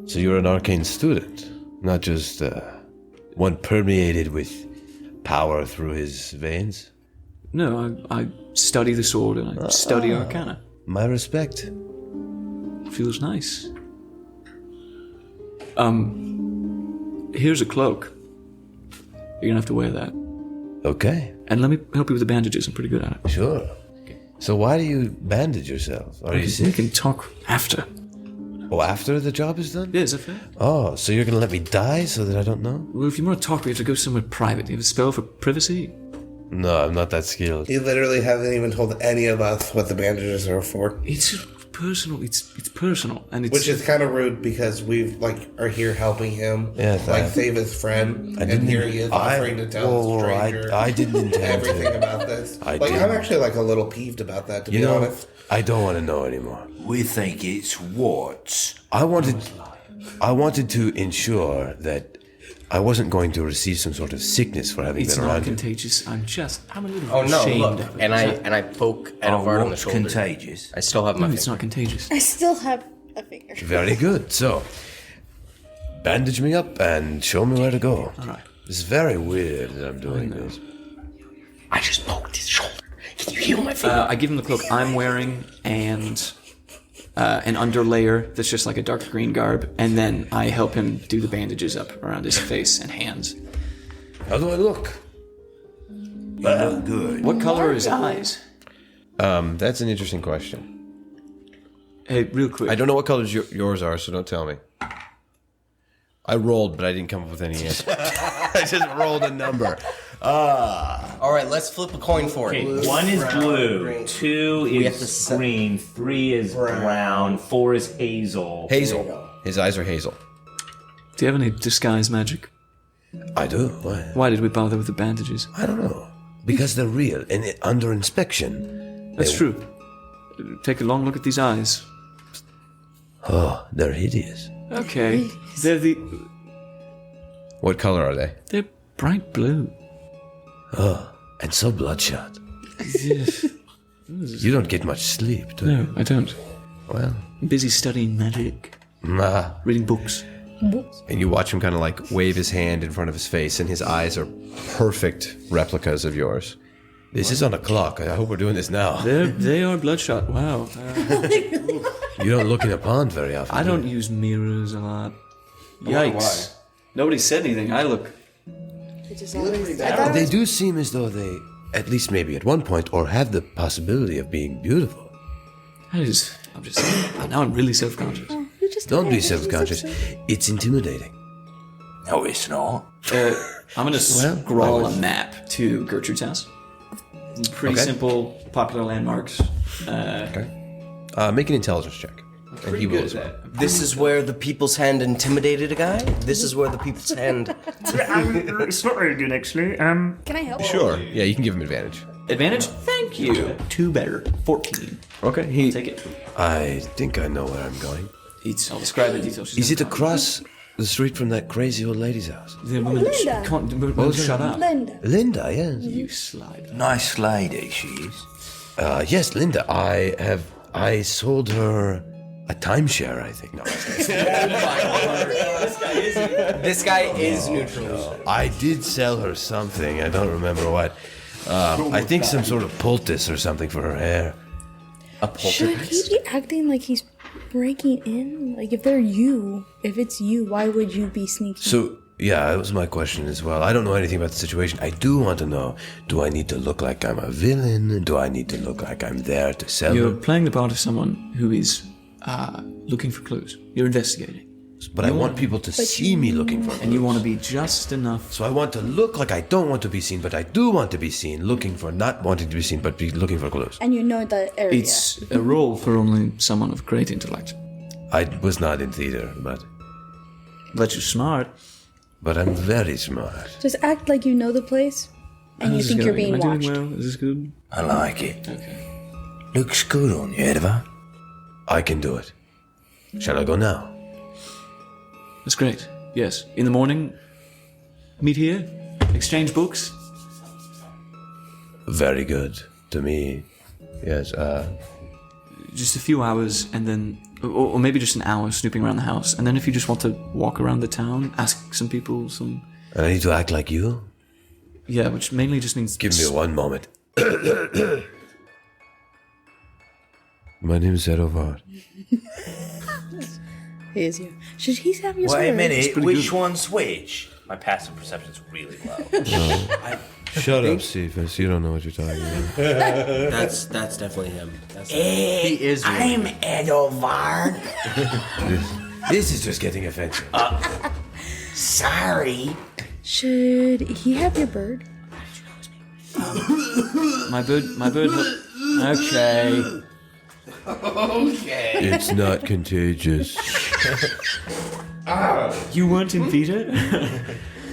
So you're an arcane student, not just one permeated with power through his veins? No, I study the sword and I study arcana. My respect. Feels nice. Here's a cloak. You're gonna have to wear that. Okay. And let me help you with the bandages. I'm pretty good at it. Sure. So why do you bandage yourself? Are you We sick? can talk after. Oh, after the job is done? Yeah, is that fair? Oh, so you're gonna let me die so that I don't know? Well, if you want to talk, we have to go somewhere private. Do you have a spell for privacy? No, I'm not that skilled. You literally haven't even told any of us what the bandages are for. It's personal. It's personal, and it's Which is kind of rude because we are here helping him, Yeah, save his friend, I and didn't here even- he is I- offering to tell whoa, a stranger I didn't intend to. everything about this. I I'm didn't. actually a little peeved about that, to You be know, honest. I don't want to know anymore. We think it's Warts. I wanted to ensure that I wasn't going to receive some sort of sickness for having it's been not around you. contagious. I'm a little Oh no! ashamed Look, of it. and I poke Are Edovard on the Warts shoulder. contagious? I still have my. No, it's finger. not contagious. I still have a finger. Very good. So, bandage me up and show me where to go. All right. It's very weird that I'm doing this. I just poked his shoulder. Can you heal my finger? I give him the cloak I'm wearing and an underlayer that's just like a dark green garb, and then I help him do the bandages up around his face and hands. How do I look? You look good. What color are his eyes? That's an interesting question. Hey, real quick. I don't know what colors yours are, so don't tell me. I rolled, but I didn't come up with any answer. I just rolled a number. All right, let's flip a coin for it. Okay, 1 is blue, green. 2 have to is set- green, 3 is brown, 4 is hazel. Hazel. His eyes are hazel. Do you have any disguise magic? I do. Why? Why did we bother with the bandages? I don't know. Because they're real and under inspection. That's true. Take a long look at these eyes. Oh, they're hideous. Okay. What color are they? They're bright blue. Oh, and so bloodshot. You don't get much sleep, do you? No, I don't. Well, I'm busy studying magic, ah. reading books. And you watch him kind of like wave his hand in front of his face, and his eyes are perfect replicas of yours. This is on a clock. I hope we're doing this now. They are bloodshot. Wow. You don't look in a pond very often. I do don't you? use mirrors a lot. Yikes. Nobody said anything. I look. They do seem as though they, at least maybe at one point, or have the possibility of being beautiful. I'm just. Now I'm really self-conscious. Don't be self-conscious. It's intimidating. No, it's not. I'm gonna scrawl a map to Gertrude's house. Pretty Okay. simple, popular landmarks. Make an intelligence check. And he will as well. This is where the People's Hand intimidated a guy? This is where the People's Hand... It's not very good, actually. Can I help? Sure. Yeah, you can give him advantage. Advantage? Thank you. 2 better. 14. Okay. Take it. I think I know where I'm going. I'll describe the details. Is it across the street from that crazy old lady's house? The woman Linda. can't shut up. Linda. Linda, yes. You slide. Nice lady she is. Yes, Linda. I sold her a timeshare, I think. No, This guy is neutral. I did sell her something. I don't remember what. I think some sort of poultice or something for her hair. A Should he be acting like he's breaking in? Like, if it's you, why would you be sneaking? So, yeah, that was my question as well. I don't know anything about the situation. I do want to know, do I need to look like I'm a villain? Do I need to look like I'm there to sell You're them? playing the part of someone who is looking for clues. You're investigating. But I want people to see me looking for clues. And you want to be just enough. So I want to look like I don't want to be seen, but I do want to be seen, looking for, not wanting to be seen, but be looking for clues. And you know the area. It's a role for only someone of great intellect. I was not in theater, but But you're smart. But I'm very smart. Just act like you know the place, and you think you're being Am I watched. doing well? Is this good? I like it. Okay. Looks good on you, Edovard. I can do it. Shall I go now? That's great. Yes. In the morning, meet here, exchange books. Very good. To me, yes. Just a few hours, and then, or maybe just an hour snooping around the house, and then if you just want to walk around the town, ask some people some. And I need to act like you? Yeah, which mainly just means. Give me one moment. My name is Edovard. He is you. Should he have your Wait a sword? minute, which one's which? My passive perception's really low. Shut up, Cephas. You don't know what you're talking about. That's definitely him. He is. I'm Edovard. This is just getting offensive. Sorry. Should he have your bird? My bird. Okay. Okay. It's not contagious. You weren't in theater?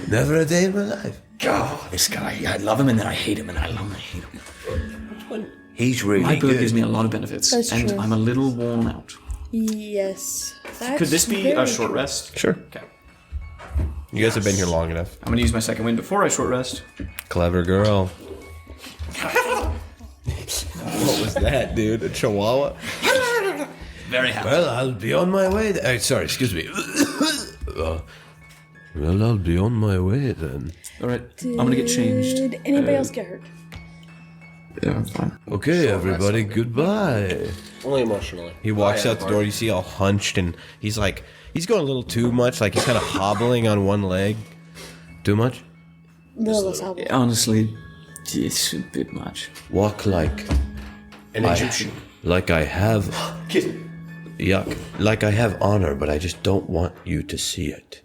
Never a day in my life. God, this guy, I love him and then I hate him and I love him and I hate him. He's really My bird good. gives me a lot of benefits, That's and true. I'm a little worn out. Yes. Could this be a short rest? Sure. Okay. You guys have been here long enough. I'm gonna use my second wind before I short rest. Clever girl. What was that, dude? A chihuahua? Very happy. Well, I'll be on my way. Sorry, excuse me. Well, I'll be on my way then. All right. I'm gonna get changed. Did anybody else get hurt? Yeah, I'm fine. Okay, everybody, goodbye. Only emotionally. He walks out the door. You see all hunched, and he's going a little too much. Like he's kind of hobbling on one leg. Too much? Little Salvo. Honestly, it's a bit much. Walk like An Egyptian. like I have yuck. Like I have honor, but I just don't want you to see it.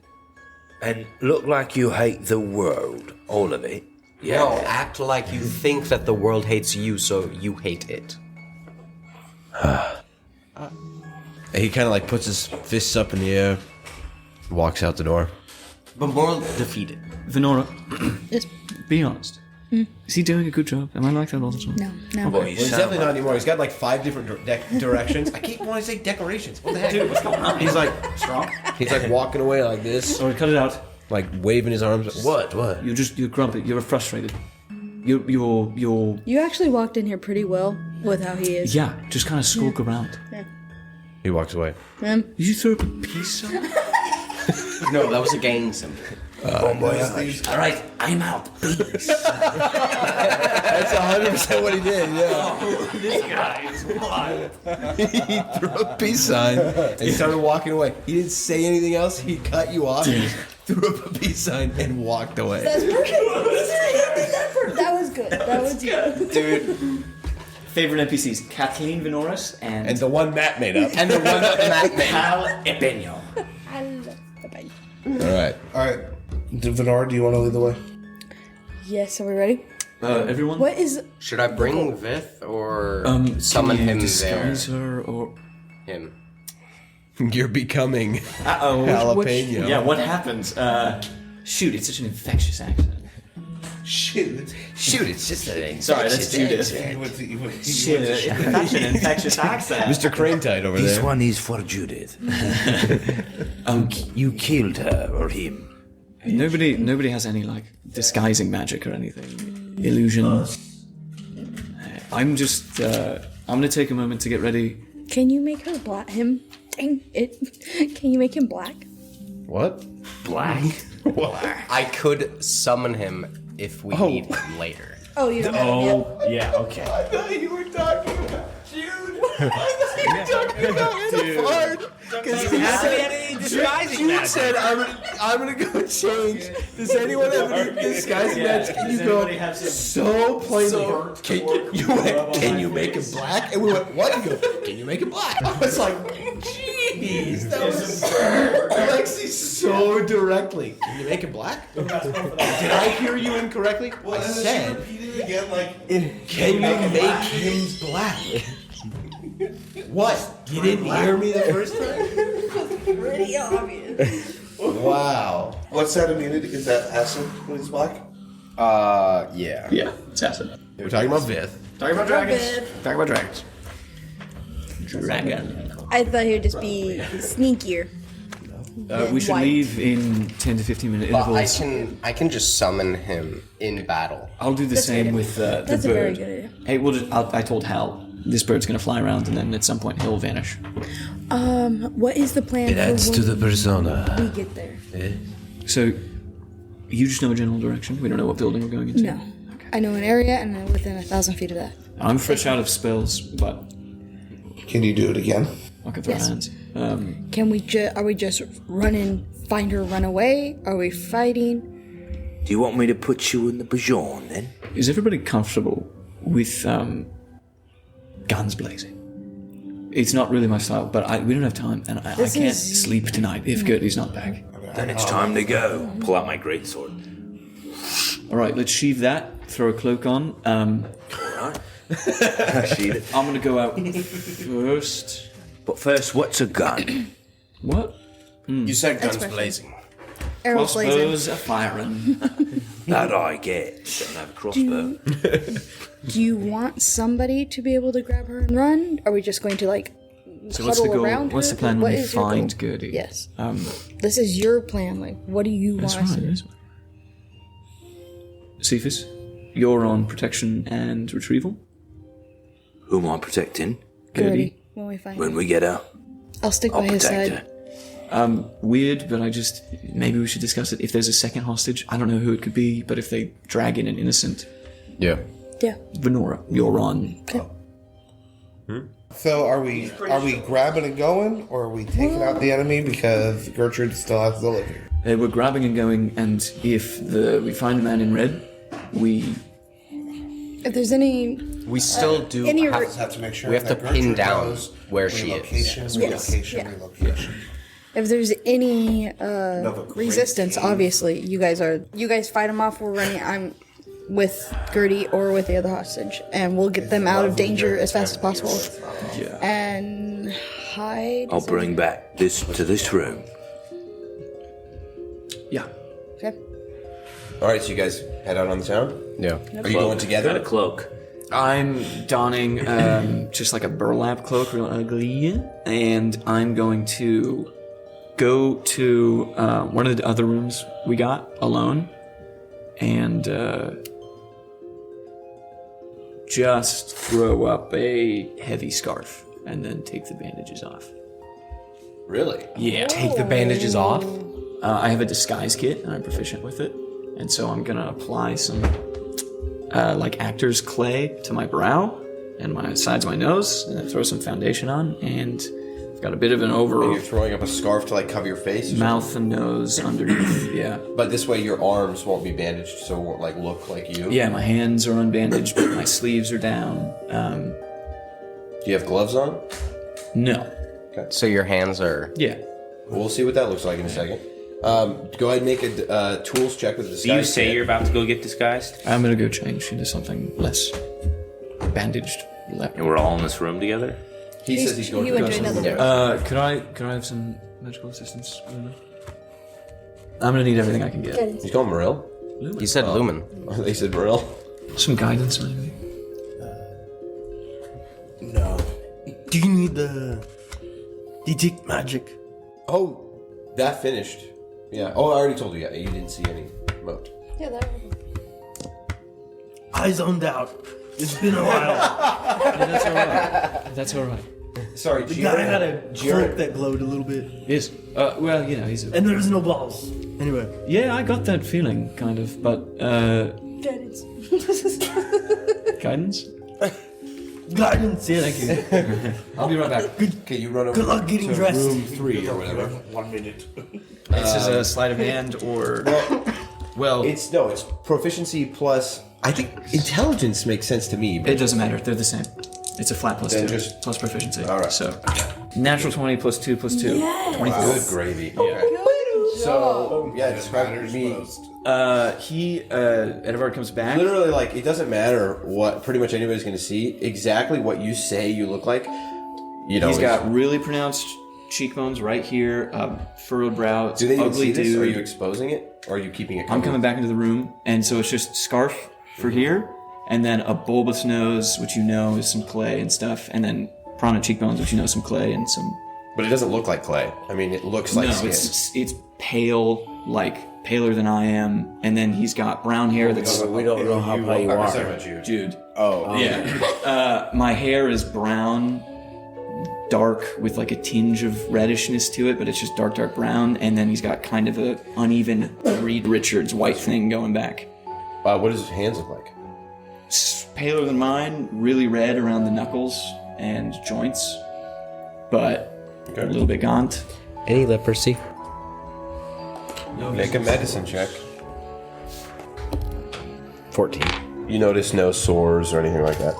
And look like you hate the world. All of it. Yeah. No, act like you think that the world hates you, so you hate it. He kind of like puts his fists up in the air, walks out the door. But more defeated. Vanora, Yes. be honest. Is he doing a good job? Am I like that all the time? No. No. Boy, you Well, he's sound definitely not anymore. He's got like 5 different directions. I keep wanting to say decorations. What the heck? Dude, what's going on? He's like strong. He's like walking away like this, Sorry, cut it out. like waving his arms. What? You're grumpy. You're frustrated. You're. You actually walked in here pretty well with how he is. Yeah. Just kind of skulk around. He walks away. Did you throw up a piece of? No, that was a gang symbol. Bon voyage. All right, I'm out. That's 100% what he did. Yeah. This guy is wild. He threw a peace sign and he started walking away. He didn't say anything else. He cut you off. He just threw up a peace sign and walked away. That's perfect. That was good. That was good. Dude. Favorite NPCs: Kathleen Venoris And the one Matt made up. And the one that Matt made. Hal Epeño. All right. All right, Vanora, do you want to lead the way? Yes. Are we ready? Everyone. What is? Should I bring Vith or summon can you him disguise there? her or? Him. You're becoming Uh-oh. jalapeno. Yeah. What happens? Shoot! It's such an infectious accent. Shoot. Shoot, it's just an Sorry, let's do this. Shit! It's such an infectious accent. Mr. Crane Tide over This there. one is for Judith. You killed her or him. Nobody has any like disguising magic or anything. Illusion. I'm just. I'm gonna take a moment to get ready. Can you make her black? Him? Dang it! Can you make him black? What? Black. I could summon him if we need him later. Oh, you don't have him yet. Yeah. Okay. I thought you were talking about Jude. I thought you were talking Edovard. Because you said I'm gonna go change. Does anyone have any disguising magic? And you go so plainly. Can you make it black? And we went, what? You go, can you make it black? I was like, jeez, that was Alexi so directly. Can you make it black? Did I hear you incorrectly? Well, I and said, then she repeated it again, like, can you make him black? What? You didn't hear me the first time? Pretty obvious. Wow. what's that immunity? Is that acid when he's black? Yeah. Yeah, it's acid. We're talking about Vith. Talking about dragons. Talking about dragons. Dragon. I thought he would just be sneakier. We should White. leave in 10 to 15 minute But intervals. I can just summon him in battle. I'll do the That's same good. with the That's a bird. very good idea. Hey, I told Hal this bird's gonna fly around and then at some point he'll vanish. What is the plan It adds for to when the persona. we get there? So, you just know a general direction. We don't know what building we're going into. No. I know an area and I'm within 1,000 feet of that. I'm fresh out of spells, but Can you do it again? I can throw Yes. hands. Can we are we just running, find her, run away? Are we fighting? Do you want me to put you in the bajon then? Is everybody comfortable with guns blazing? It's not really my style, but we don't have time, and I can't is- sleep tonight if Gherty's not back. Then it's time to go. Pull out my greatsword. All right, let's sheave that. Throw a cloak on. Alright. Sheathe it. I'm gonna go out first. But first, what's a gun? What? You said guns Expression. blazing. Arrows blazing. Crossbows are firing. That I get. Don't have a crossbow. Do you want somebody to be able to grab her and run? Are we just going to So what's the huddle goal? around What's her? the plan What when we is your find goal? Gherty? Yes. This is your plan. What do you That's want us right. to do? That's right. Cephas, you're on protection and retrieval. Who am I protecting? Gherty, when we find When her. we get out, I'll stick I'll by his protect side. her. Weird, but maybe we should discuss it. If there's a second hostage, I don't know who it could be, but if they drag in an innocent, Yeah. Yeah. Venora, you're on. So are we grabbing and going, or are we taking out the enemy because Gertrude still has to live here? We're grabbing and going, and if we find the man in red, we If there's any, We still do any have Just have to make sure We have to that pin Gertrude down knows where she is. relocation, Yes. relocation, Yeah. relocation. if there's any Of a great resistance, team. obviously you guys fight them off. We're running. I'm with Gherty or with the other hostage, and we'll get them out of danger as fast as possible. yeah. And hide. I'll bring back this room. Yeah. Okay. All right, so you guys head out on the town? Yeah. Are you going together? Got a cloak. I'm donning just like a burlap cloak, real ugly, and I'm going to go to one of the other rooms we got alone, and just throw up a heavy scarf, and then take the bandages off. Really? Yeah. Take the bandages off? I have a disguise kit, and I'm proficient with it, and so I'm gonna apply some like actor's clay to my brow and my sides of my nose, and then throw some foundation on, and I've got a bit of an And over you're throwing up a scarf to like cover your face? or mouth and nose underneath. Yeah. something? But this way your arms won't be bandaged, so it won't like look like you? Yeah, my hands are unbandaged, but my sleeves are down. Do you have gloves on? No. So your hands are... Yeah. We'll see what that looks like in a second. Go ahead and make a tools check with the disguise Do you say kit. you're about to go get disguised? I'm gonna go change into something less bandaged. And we're all in this room together? He says he's going he to went go to another somewhere. Could I have some medical assistance? I'm gonna need everything I can get. He's called Morel? He said Lumen. He said Morel? Some guidance, maybe. No. Do you need the detect magic? Oh, that finished. Yeah. Oh, I already told you. Yeah, you didn't see any remote. Yeah, that. I zoned out. It's been a while. That's alright. That's alright. Sorry, The guy had a cloak that glowed a little bit. Yes. Well, you know, he's a... And there's no balls. Anyway. Yeah, I got that feeling, kind of, but, Guidance. guidance? Guidance. Yeah, thank you. I'll be right back. Okay, you run over. Good luck getting to dressed. room 3 or whatever. 1 minute. This is a sleight of hand or. Well, It's proficiency plus. I think intelligence makes sense to me. it doesn't matter. They're the same. It's a flat plus Then 2 just- plus proficiency. All right. So, natural 20 plus 2 plus 2. Yes. 24. Good gravy. Okay. So describe it to me. Edovard comes back. Literally, like, it doesn't matter what pretty much anybody's going to see. Exactly what you say you look like. You know, He's got really pronounced cheekbones right here, furrowed brow. Do they even ugly see this? dude. Are you exposing it? Or are you keeping it covered? I'm coming back into the room, and so it's just scarf for here, and then a bulbous nose, which you know is some clay and stuff, and then prominent cheekbones, which you know is some clay and some. But it doesn't look like clay. I mean, it looks like No, skin. it's pale, like paler than I am, and then he's got brown hair that's. We don't know how pale you I'm are. talking about you. Jude. Oh, Yeah. My hair is brown, dark with like a tinge of reddishness to it, but it's just dark brown. And then he's got kind of a uneven Reed Richards white thing going back. What does his hands look like? Paler than mine, really red around the knuckles and joints, but a little bit gaunt. Any leprosy? Make a medicine check. 14. You notice no sores or anything like that.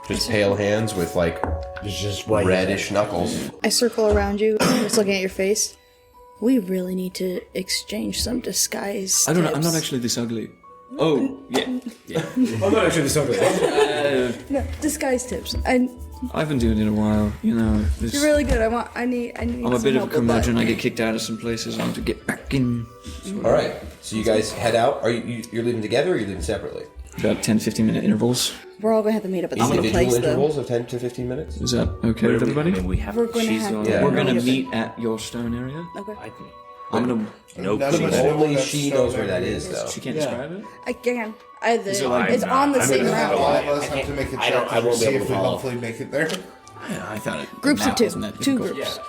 Just pale hands with like It's just white. reddish knuckles. I circle around you, just looking at your face. We really need to exchange some disguise. I don't know. I'm tips. not actually this ugly. Oh, yeah. I'm not actually so good. No, disguise tips. I've been doing it a while. You know, this, You're really good. I need. I'm a some bit of a help with that. curmudgeon. I get kicked out of some places. I want to get back in. All right. So you guys head out. Are you're leaving together or are you leaving separately? About 10, 15-minute intervals. We're all gonna have to meet up at the same Individual place, though. intervals of 10 to 15 minutes? Is that okay with everybody? And we have. We're gonna she's have on- to- Yeah. We're gonna meet at your stone area. Okay. I'm gonna. Nope. None of she's- us know Only that she stone knows where that area is, though. She can't describe it. I can. it like- It's on the I'm same gonna- route. All of us have to make a check I won't be to see able if to we follow. hopefully make it there. I thought it. Groups of map two. wasn't that Two difficult. groups.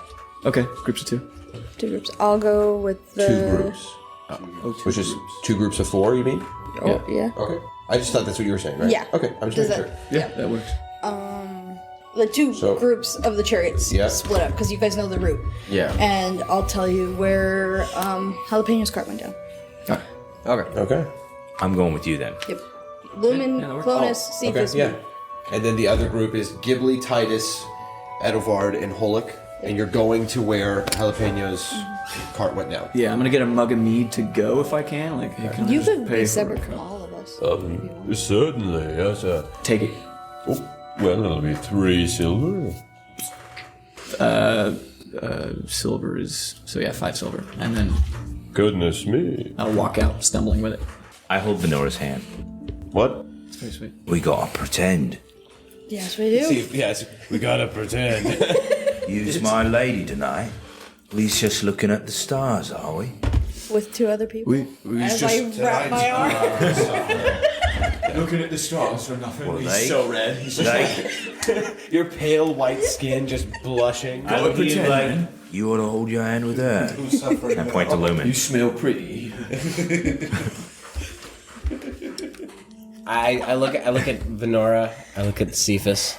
Okay, groups of 2. Two groups. I'll go with the. Two groups. Which is 2 groups of 4, you mean? Oh, yeah. Okay. I just thought that's what you were saying, right? Yeah. Okay, I'm just Does making that- sure. Yeah, that works. The two So- groups of the chariots Yeah. split up because you guys know the route. Yeah. And I'll tell you where Jalapeno's cart went down. Okay. Okay. I'm going with you then. Yep. Lumen, Yeah, that works. Clonus, Okay, Cephas. yeah. And then the other group is Ghibli, Titus, Edovard, and Holik. And you're going to where Jalapeno's cart went down. Yeah, I'm gonna get a mug of mead to go if I can. Like, hey, can I You just could pay be for separate a from cup? all of us. Certainly, yes. Take it. Oh, well, it'll be 3 silver. Silver is so yeah, 5 silver, and then Goodness me. I'll walk out stumbling with it. I hold Venora's hand. What? It's very sweet. We gotta pretend. Yes, we do. Yes. We gotta pretend. Use my lady tonight. We's just looking at the stars, are we? With 2 other people. We As I wrap my arm. looking at the stars for nothing. Well, they- red. He's Your pale white skin just blushing. I would pretend. Like, you ought to hold your hand with her. Who's suffering? And point to Lumen. You smell pretty. I look at Vanora. I look at Cephas.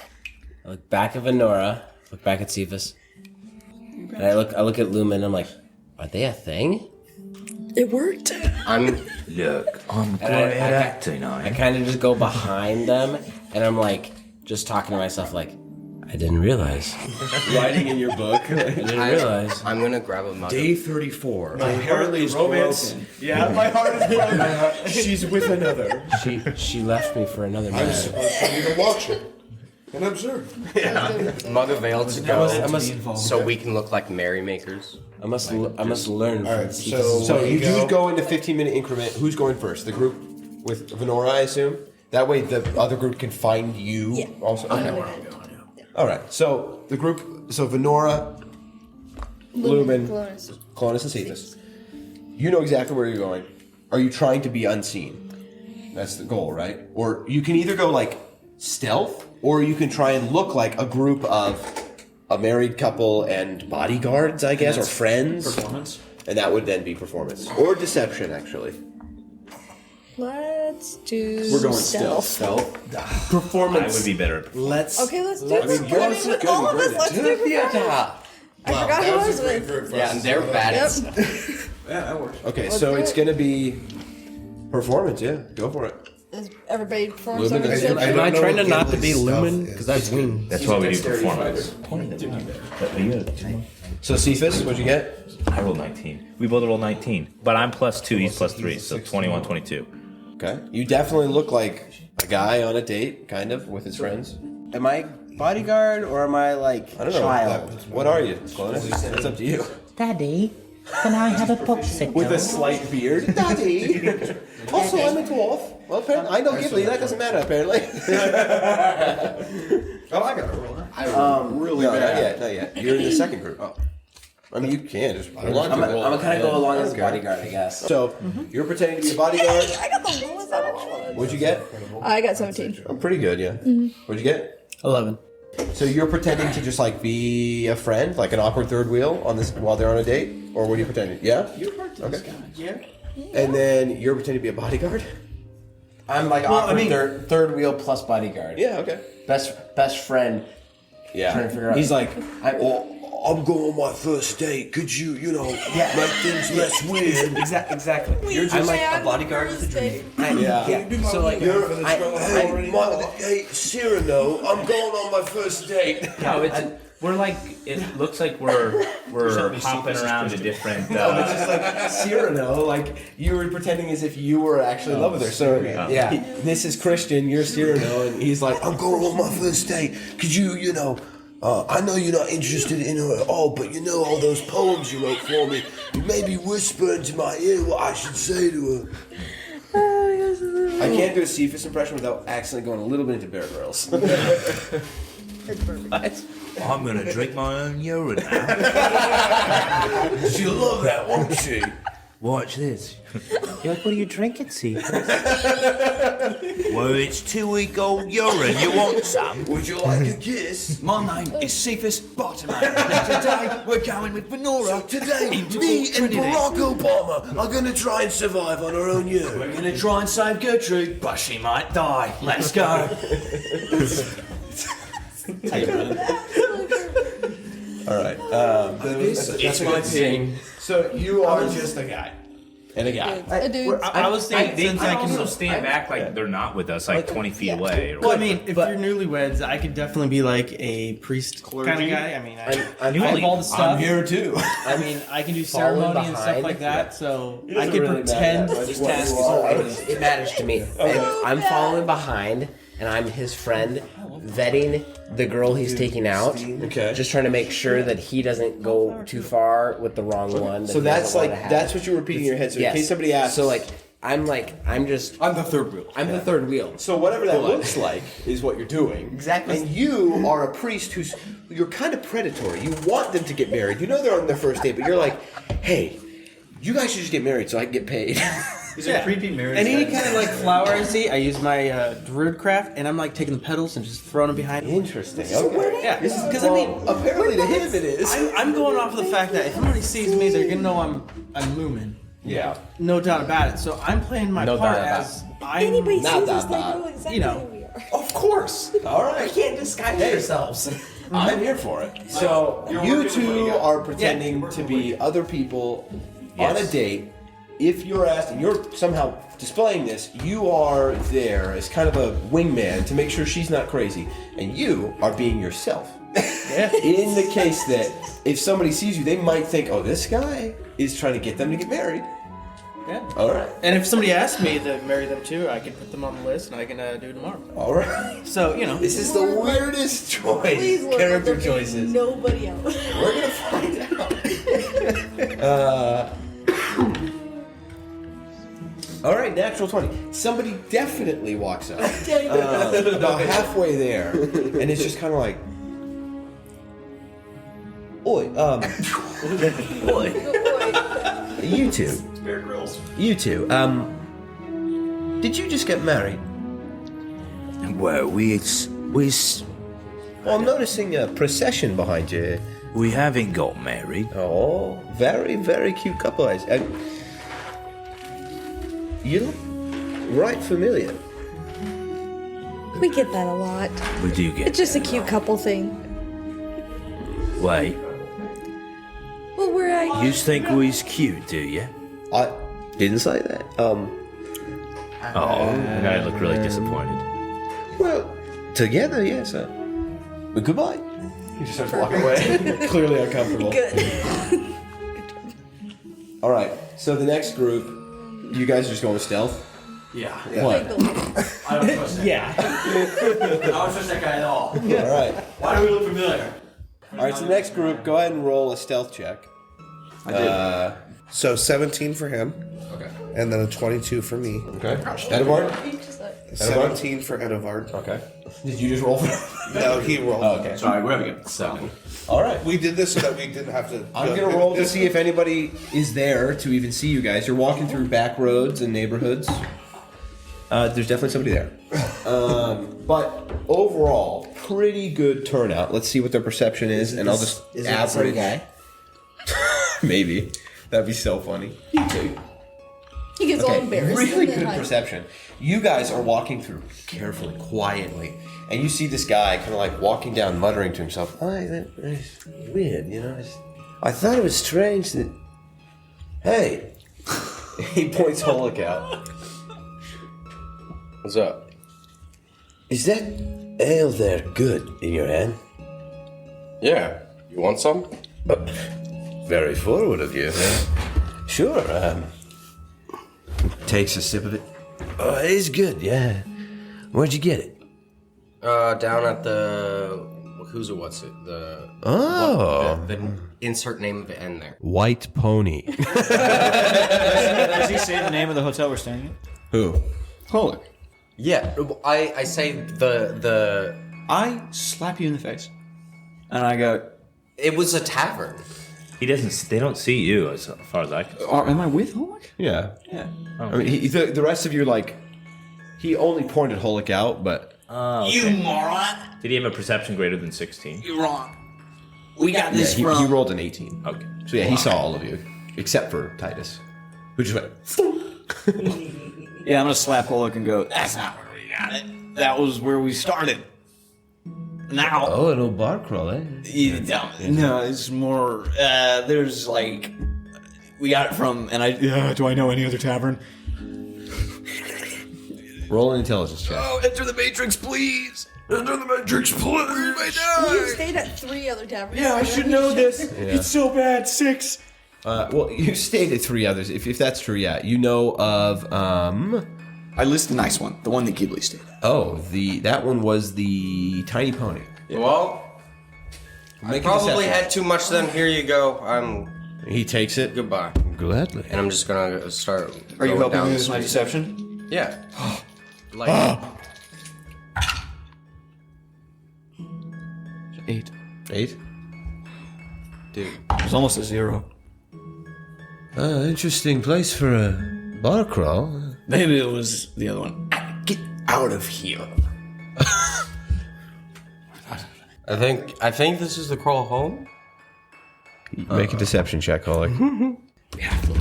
I look back at Vanora. Look back at Cephas. And I look at Lumen. I'm like, are they a thing? It worked. Look, I'm And great at acting, I I am. kind of just go behind them, and I'm like, just talking to myself, like, I didn't realize. Writing in your book. I didn't realize. I'm gonna grab a mug. Day 34. Apparently, romance. Yeah, my heart is broken. She's with another. She left me for another I'm man. supposed to be the watcher and observe. Mug of ale to I go, must so we can look like merrymakers. I must learn All from right, Cephas. So there you go. go into 15-minute increment. Who's going first? The group with Vanora, I assume? That way the other group can find you Yeah. also. Okay. All right. So the group, so Vanora, Lumen, Clonus. Clonus, and Cephas. You know exactly where you're going. Are you trying to be unseen? That's the goal, right? Or you can either go like stealth, or you can try and look like a group of a married couple and bodyguards, I guess, or friends. Performance. And that would then be performance. Or deception, actually. Let's Let's do We're going stealth. stealth. I Performance. would be better at Let's. Okay, let's do I mean, performance. yours is With good, all of great us, at let's it. do performance. I forgot who I was great with. group for Yeah, us and to they're start bad off. at stuff. Yeah, that works. Okay, Let's so do it's it. going to be performance. Yeah, go for it. Is everybody performance Lumen over is- the I ship? Am I don't trying know to what not to be Gimli's Lumen? stuff Because I've winged. That's why we do Dexterity performance. So Cephas, what'd you get? I rolled 19. We both rolled 19. But I'm +2, he's +3, so 21, 22. Okay. You definitely look like a guy on a date, kind of, with his friends. Am I bodyguard or am I like I don't know. child? What are you, Clonus? It's up to you. Daddy, can I have a popsicle? With a slight beard. Daddy. Also, I'm a dwarf. Well, apparently, I know Ghibli. That doesn't matter, apparently. Oh, I got a roll. Really bad. Not yet. You're in the second group. Oh. I mean, you can just roll on. I'm gonna kind of go along as bodyguard, I guess. So, you're pretending to be a bodyguard. I got the lowest out of all of us. What'd you get? I got 17. I'm pretty good, yeah. What'd you get? 11. So you're pretending to just like be a friend, like an awkward third wheel on this while they're on a date, or what are you pretending? Yeah. You're part of this guy. Yeah. And then you're pretending to be a bodyguard. I'm like awkward third wheel plus bodyguard. Yeah. Okay. Best friend. Yeah. Trying to figure out. He's like, I'm going on my first date. Could you, make things less weird? Exactly. You're I'm like a bodyguard with a dream. yeah. So like, Hey, Cyrano, I'm going on my first date. No, we're like, it looks like we're hopping around to different. No, it's just like Cyrano, like you were pretending as if you were actually in love with her. So Yeah. this is Christian, you're Cyrano, and he's like, I'm going on my first date. Could you, I know you're not interested in her at all, but all those poems you wrote for me, you maybe whisper into my ear what I should say to her. I can't do a Cephas impression without accidentally going a little bit into Bear Grylls. I'm gonna drink my own urine now. She'll love that, won't she? Watch this. You're like, what are you drinking, Cephas? Well, it's 2-week-old urine. You want some? Would you like a kiss? My name is Cephas Bartimaeus. Today we're going with Vanora. Today, into me and Trinity. Barack Obama are going to try and survive on our own urine. We're gonna try and save Gertrude, but she might die. Let's go. All right. It's my thing. So you are just a guy. And a guy. A dude. I was thinking, They since can I can also stand back like they're not with us, like 20 feet away. Or Well, I mean, if you're newlyweds, I could definitely be like a priest kind of guy. I mean, I have all the stuff. I'm here too. I mean, I can do Falling ceremony and stuff behind. like that, so doesn't I could really pretend. matter. Just task it matters to me. If I'm following behind and I'm his friend, vetting the girl he's taking out. Okay. Just trying to make sure that he doesn't go too far with the wrong one. So that's like that's what you're repeating in your head. So in case somebody asks, So I'm the third wheel. I'm the third wheel. so whatever that looks like is what you're doing. Exactly. And you are a priest you're kind of predatory. You want them to get married. You know they're on their first date, but you're like, hey, you guys should just get married so I can get paid. Is it creepy marriage? Any kind of like flower I see, I use my druid craft, and I'm like taking the petals and just throwing them behind. Interesting. Okay. Yeah, because I mean, Apparently to him it is. I'm going off of the fact that if somebody sees me, they're gonna know I'm Lumen. Yeah. No doubt about it. So I'm playing my No part doubt about as I'm. Anybody Not sees that us, they bad. know exactly You know. who we are. Of course. All right. can't disguise yourselves. I'm here for it. So you two are pretending to be other people on a date. If you're asked and you're somehow displaying this, you are there as kind of a wingman to make sure she's not crazy, and you are being yourself. In the case that if somebody sees you, they might think, "Oh, this guy is trying to get them to get married." Yeah. All right. And if somebody asks me to marry them too, I can put them on the list and I can do it tomorrow. All right. So This is the weirdest choice. Please, Lord, Character look at choices. Nobody else. We're gonna find out. All right, natural 20. Somebody definitely walks up about halfway there, and it's just kind of like, "Oi, you two, did you just get married?" Well, we Well, I'm noticing a procession behind you. haven't got married. Oh, very, very cute couple. You right familiar. We get that a lot. We do get It's just a cute couple thing. Wait, Well, we're you think we's cute, do you? I didn't say that. Oh, I look really disappointed. Well, together, yes. Goodbye. He just starts walking away, clearly uncomfortable. good. All right. So the next group, you guys are just going with stealth. Yeah. What? I don't trust that. Yeah. I don't trust that guy at all. All right. Why do we look familiar? All right. So the next group, go ahead and roll a stealth check. I did. So 17 for him. Okay. And then a 22 for me. Okay. Edovard? 17 for Edovard. Okay. Did you just roll for No, he rolled. Oh, okay. Sorry, we're having a 7. All right. We did this so that we didn't have to. I'm going to roll to see if anybody is there to even see you guys. You're walking through back roads and neighborhoods. There's definitely somebody there. But overall, pretty good turnout. Let's see what their perception is, and I'll just average. guy? Maybe. That'd be so funny. He gets all embarrassed. Really and then good hides. perception. You guys are walking through carefully, quietly, and you see this guy kind of like walking down, muttering to himself. That's weird, you know. I thought it was strange that. Hey, He points Holic out. What's up? is that ale there good in your hand? Yeah. You want some? Very forward of you. Sure. Takes a sip of it. Oh, it is good, yeah. Where'd you get it? Down at the who's or what's it? The the insert name of the end there. White Pony. Does he say the name of the hotel we're staying at? Who? Holic. Yeah, I say the I slap you in the face. And I go, it was a tavern. He doesn't. They don't see you as far as I can. am I with Holic? Yeah. Yeah. I mean, the rest of you like. He only pointed Holic out, but. Oh, You moron! Did he have a perception greater than 16? You're wrong. We got Yeah, this he from... rolled an 18. Okay. So yeah, he saw all of you, except for Titus, who just went. Yeah, I'm gonna slap Holic and go, that's not where we got it. That was where we started. Now... Oh, an old bar crawl, eh? No, it's more... there's like... We got it from... And I... do I know any other tavern? Roll an intelligence check. Oh, enter the Matrix, please! Enter the Matrix, please! You stayed at 3 other taverns. Yeah, I should know this. Yeah. It's so bad. 6. Well, you stated 3 others. If that's true, yeah, you know of. I list the nice one, the one that Ghibli stayed at. Oh, that one was the Tiny Pony. Well, I Make a probably deception. had too much. Then here you go. He takes it. Goodbye. Gladly. And I'm just gonna start. Are you going helping down me the with my street. deception? Yeah. Like 8. 8. dude. It was almost a 0. Interesting place for a bar crawl. Maybe it was the other one. Get out of here. I think this is the crawl home. Make a deception check, Holic.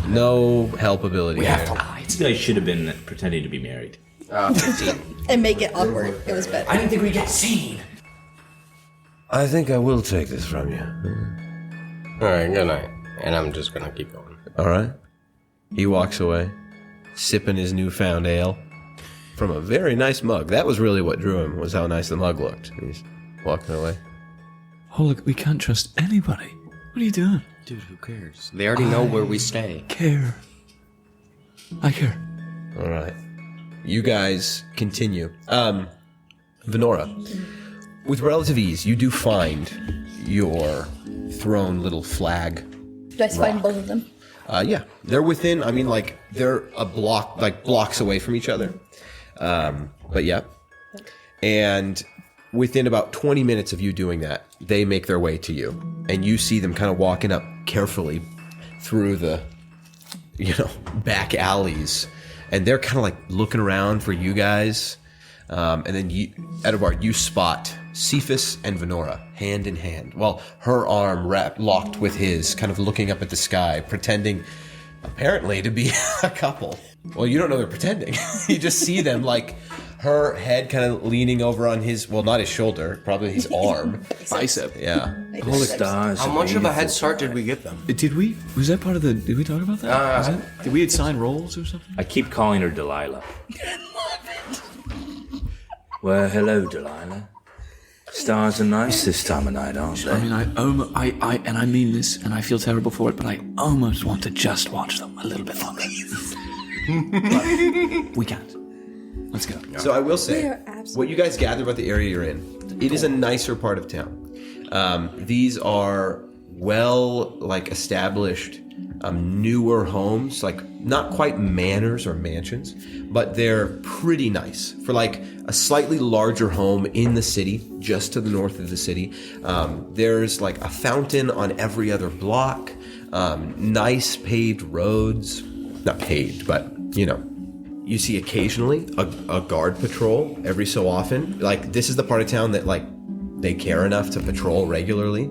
No help ability. We have here. to lie. This guy should have been pretending to be married. 15. And make it awkward. It was better. I didn't think we'd get seen. I think I will take this from you. All right. Good night. And I'm just gonna keep going. All right. He walks away, sipping his newfound ale from a very nice mug. That was really what drew him, was how nice the mug looked. He's walking away. Holic, we can't trust anybody. What are you doing? Dude, who cares? They already know where we stay. Care. I care. All right. You guys continue. Vanora, with relative ease, you do find your thrown little flag. Did I find both of them? Yeah, they're within. I mean, like they're a block, like blocks away from each other. But yeah, and within about 20 minutes of you doing that, they make their way to you, and you see them kind of walking up carefully through the, back alleys, and they're kind of like looking around for you guys. And then Edovard, you spot Cephas and Vanora hand in hand. Well, her arm locked with his, kind of looking up at the sky, pretending apparently to be a couple. Well, you don't know they're pretending. You just see them like her head kind of leaning over on his, well, not his shoulder, probably his arm. Bicep. Yeah. All the stars. How much of a head start did we give them? Did we? Was that part of the? Did we talk about that? Did we assign roles or something? I keep calling her Delilah. Well, hello, Delilah. Stars are nice this time of night, aren't they? I mean, I mean this, and I feel terrible for it, but I almost want to just watch them a little bit longer. But we can't. Let's go. So I will say, what you guys gather about the area you're in, it is a nicer part of town. These are established, newer homes, like not quite manors or mansions, but they're pretty nice for like a slightly larger home in the city, just to the north of the city. There's like a fountain on every other block, nice paved roads, not paved, but you see occasionally a guard patrol every so often. Like this is the part of town that like they care enough to patrol regularly.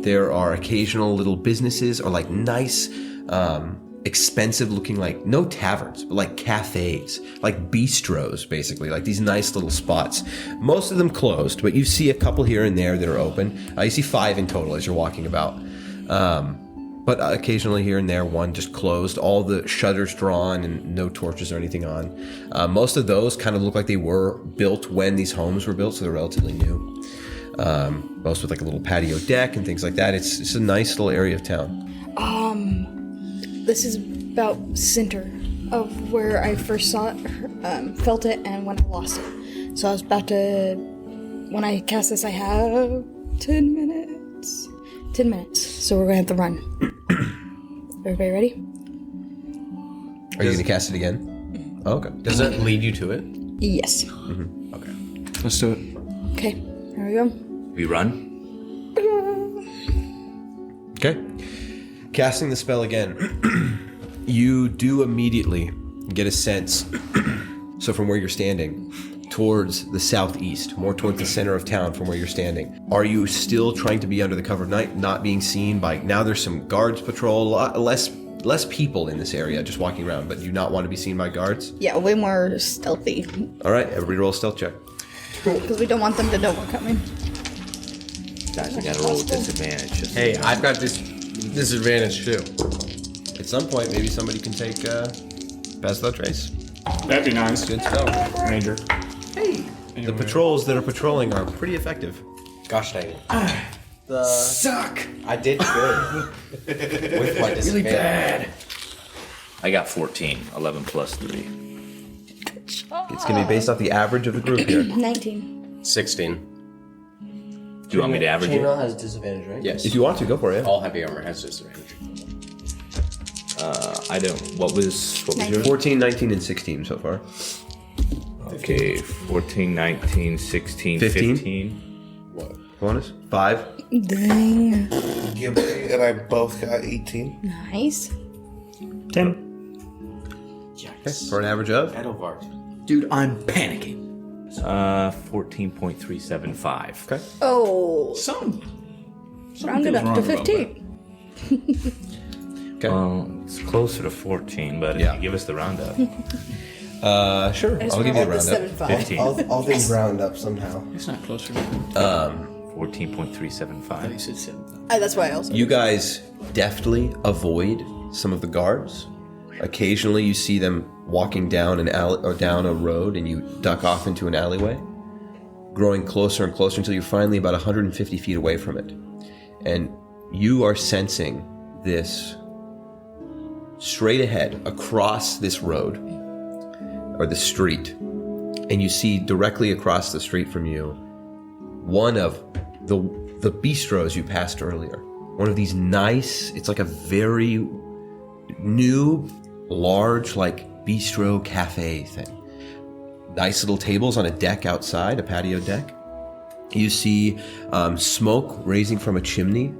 There are occasional little businesses or like nice, expensive looking, like no taverns, but like cafes, like bistros, basically, like these nice little spots. Most of them closed, but you see a couple here and there that are open. You see 5 in total as you're walking about. But occasionally here and there, one just closed, all the shutters drawn and no torches or anything on. Most of those kind of look like they were built when these homes were built, so they're relatively new. Most with like a little patio deck and things like that. It's a nice little area of town. This is about center of where I first saw it, felt it, and when I lost it. So I was about to, when I cast this, I have 10 minutes. 10 minutes. So we're gonna have to run. Everybody ready? Are you gonna cast it again? Oh, okay. Does it lead you to it? Yes. Mm-hmm. Okay. Let's do it. Okay. Here we go. We run? Okay. Casting the spell again, you do immediately get a sense, so from where you're standing, towards the southeast, more towards the center of town from where you're standing. Are you still trying to be under the cover of night, not being seen by, now there's some guards patrol, less people in this area just walking around, but you not want to be seen by guards? Yeah, way more stealthy. All right, everybody roll a stealth check. Because we don't want them to know we're coming. Guys, I gotta roll with disadvantage. Hey, I've got this disadvantage too. At some point, maybe somebody can take pass without trace. That'd be nice. Good stealth. Major. Hey, the patrols that are patrolling are pretty effective. Gosh dang it. Suck! I did good. With my disadvantage. Really bad. I got 14. 11 plus 3. It's going to be based off the average of the group here. 19. 16. Do you want me to average it? Chainmail has disadvantage, right? Yes. If you want to, go for it. All heavy armor has disadvantage. I don't. What was yours? 14, 19, and 16 so far. Okay, 14, 19, 16, 15? 15. What? Bonus? 5. Dang. Gibby and I both got 18. Nice. 10. Okay, for an average of? Edovard. Dude, I'm panicking. 14.375. Okay. Oh. Something Round it feels up to wrong about 15. Okay. Well, it's closer to 14, but Yeah. if you give us the roundup. Sure. I'll give you a round up. 15. All things round up somehow. It's not closer. 14.375. You said 7. That's why I also. You guys deftly avoid some of the guards. Occasionally you see them walking down an alley or down a road and you duck off into an alleyway, growing closer and closer until you're finally about 150 feet away from it. And you are sensing this straight ahead across this road or the street, and you see directly across the street from you one of the bistros you passed earlier. One of these nice, it's like a very new, large, like bistro cafe thing. Nice little tables on a deck outside, a patio deck. You see smoke raising from a chimney,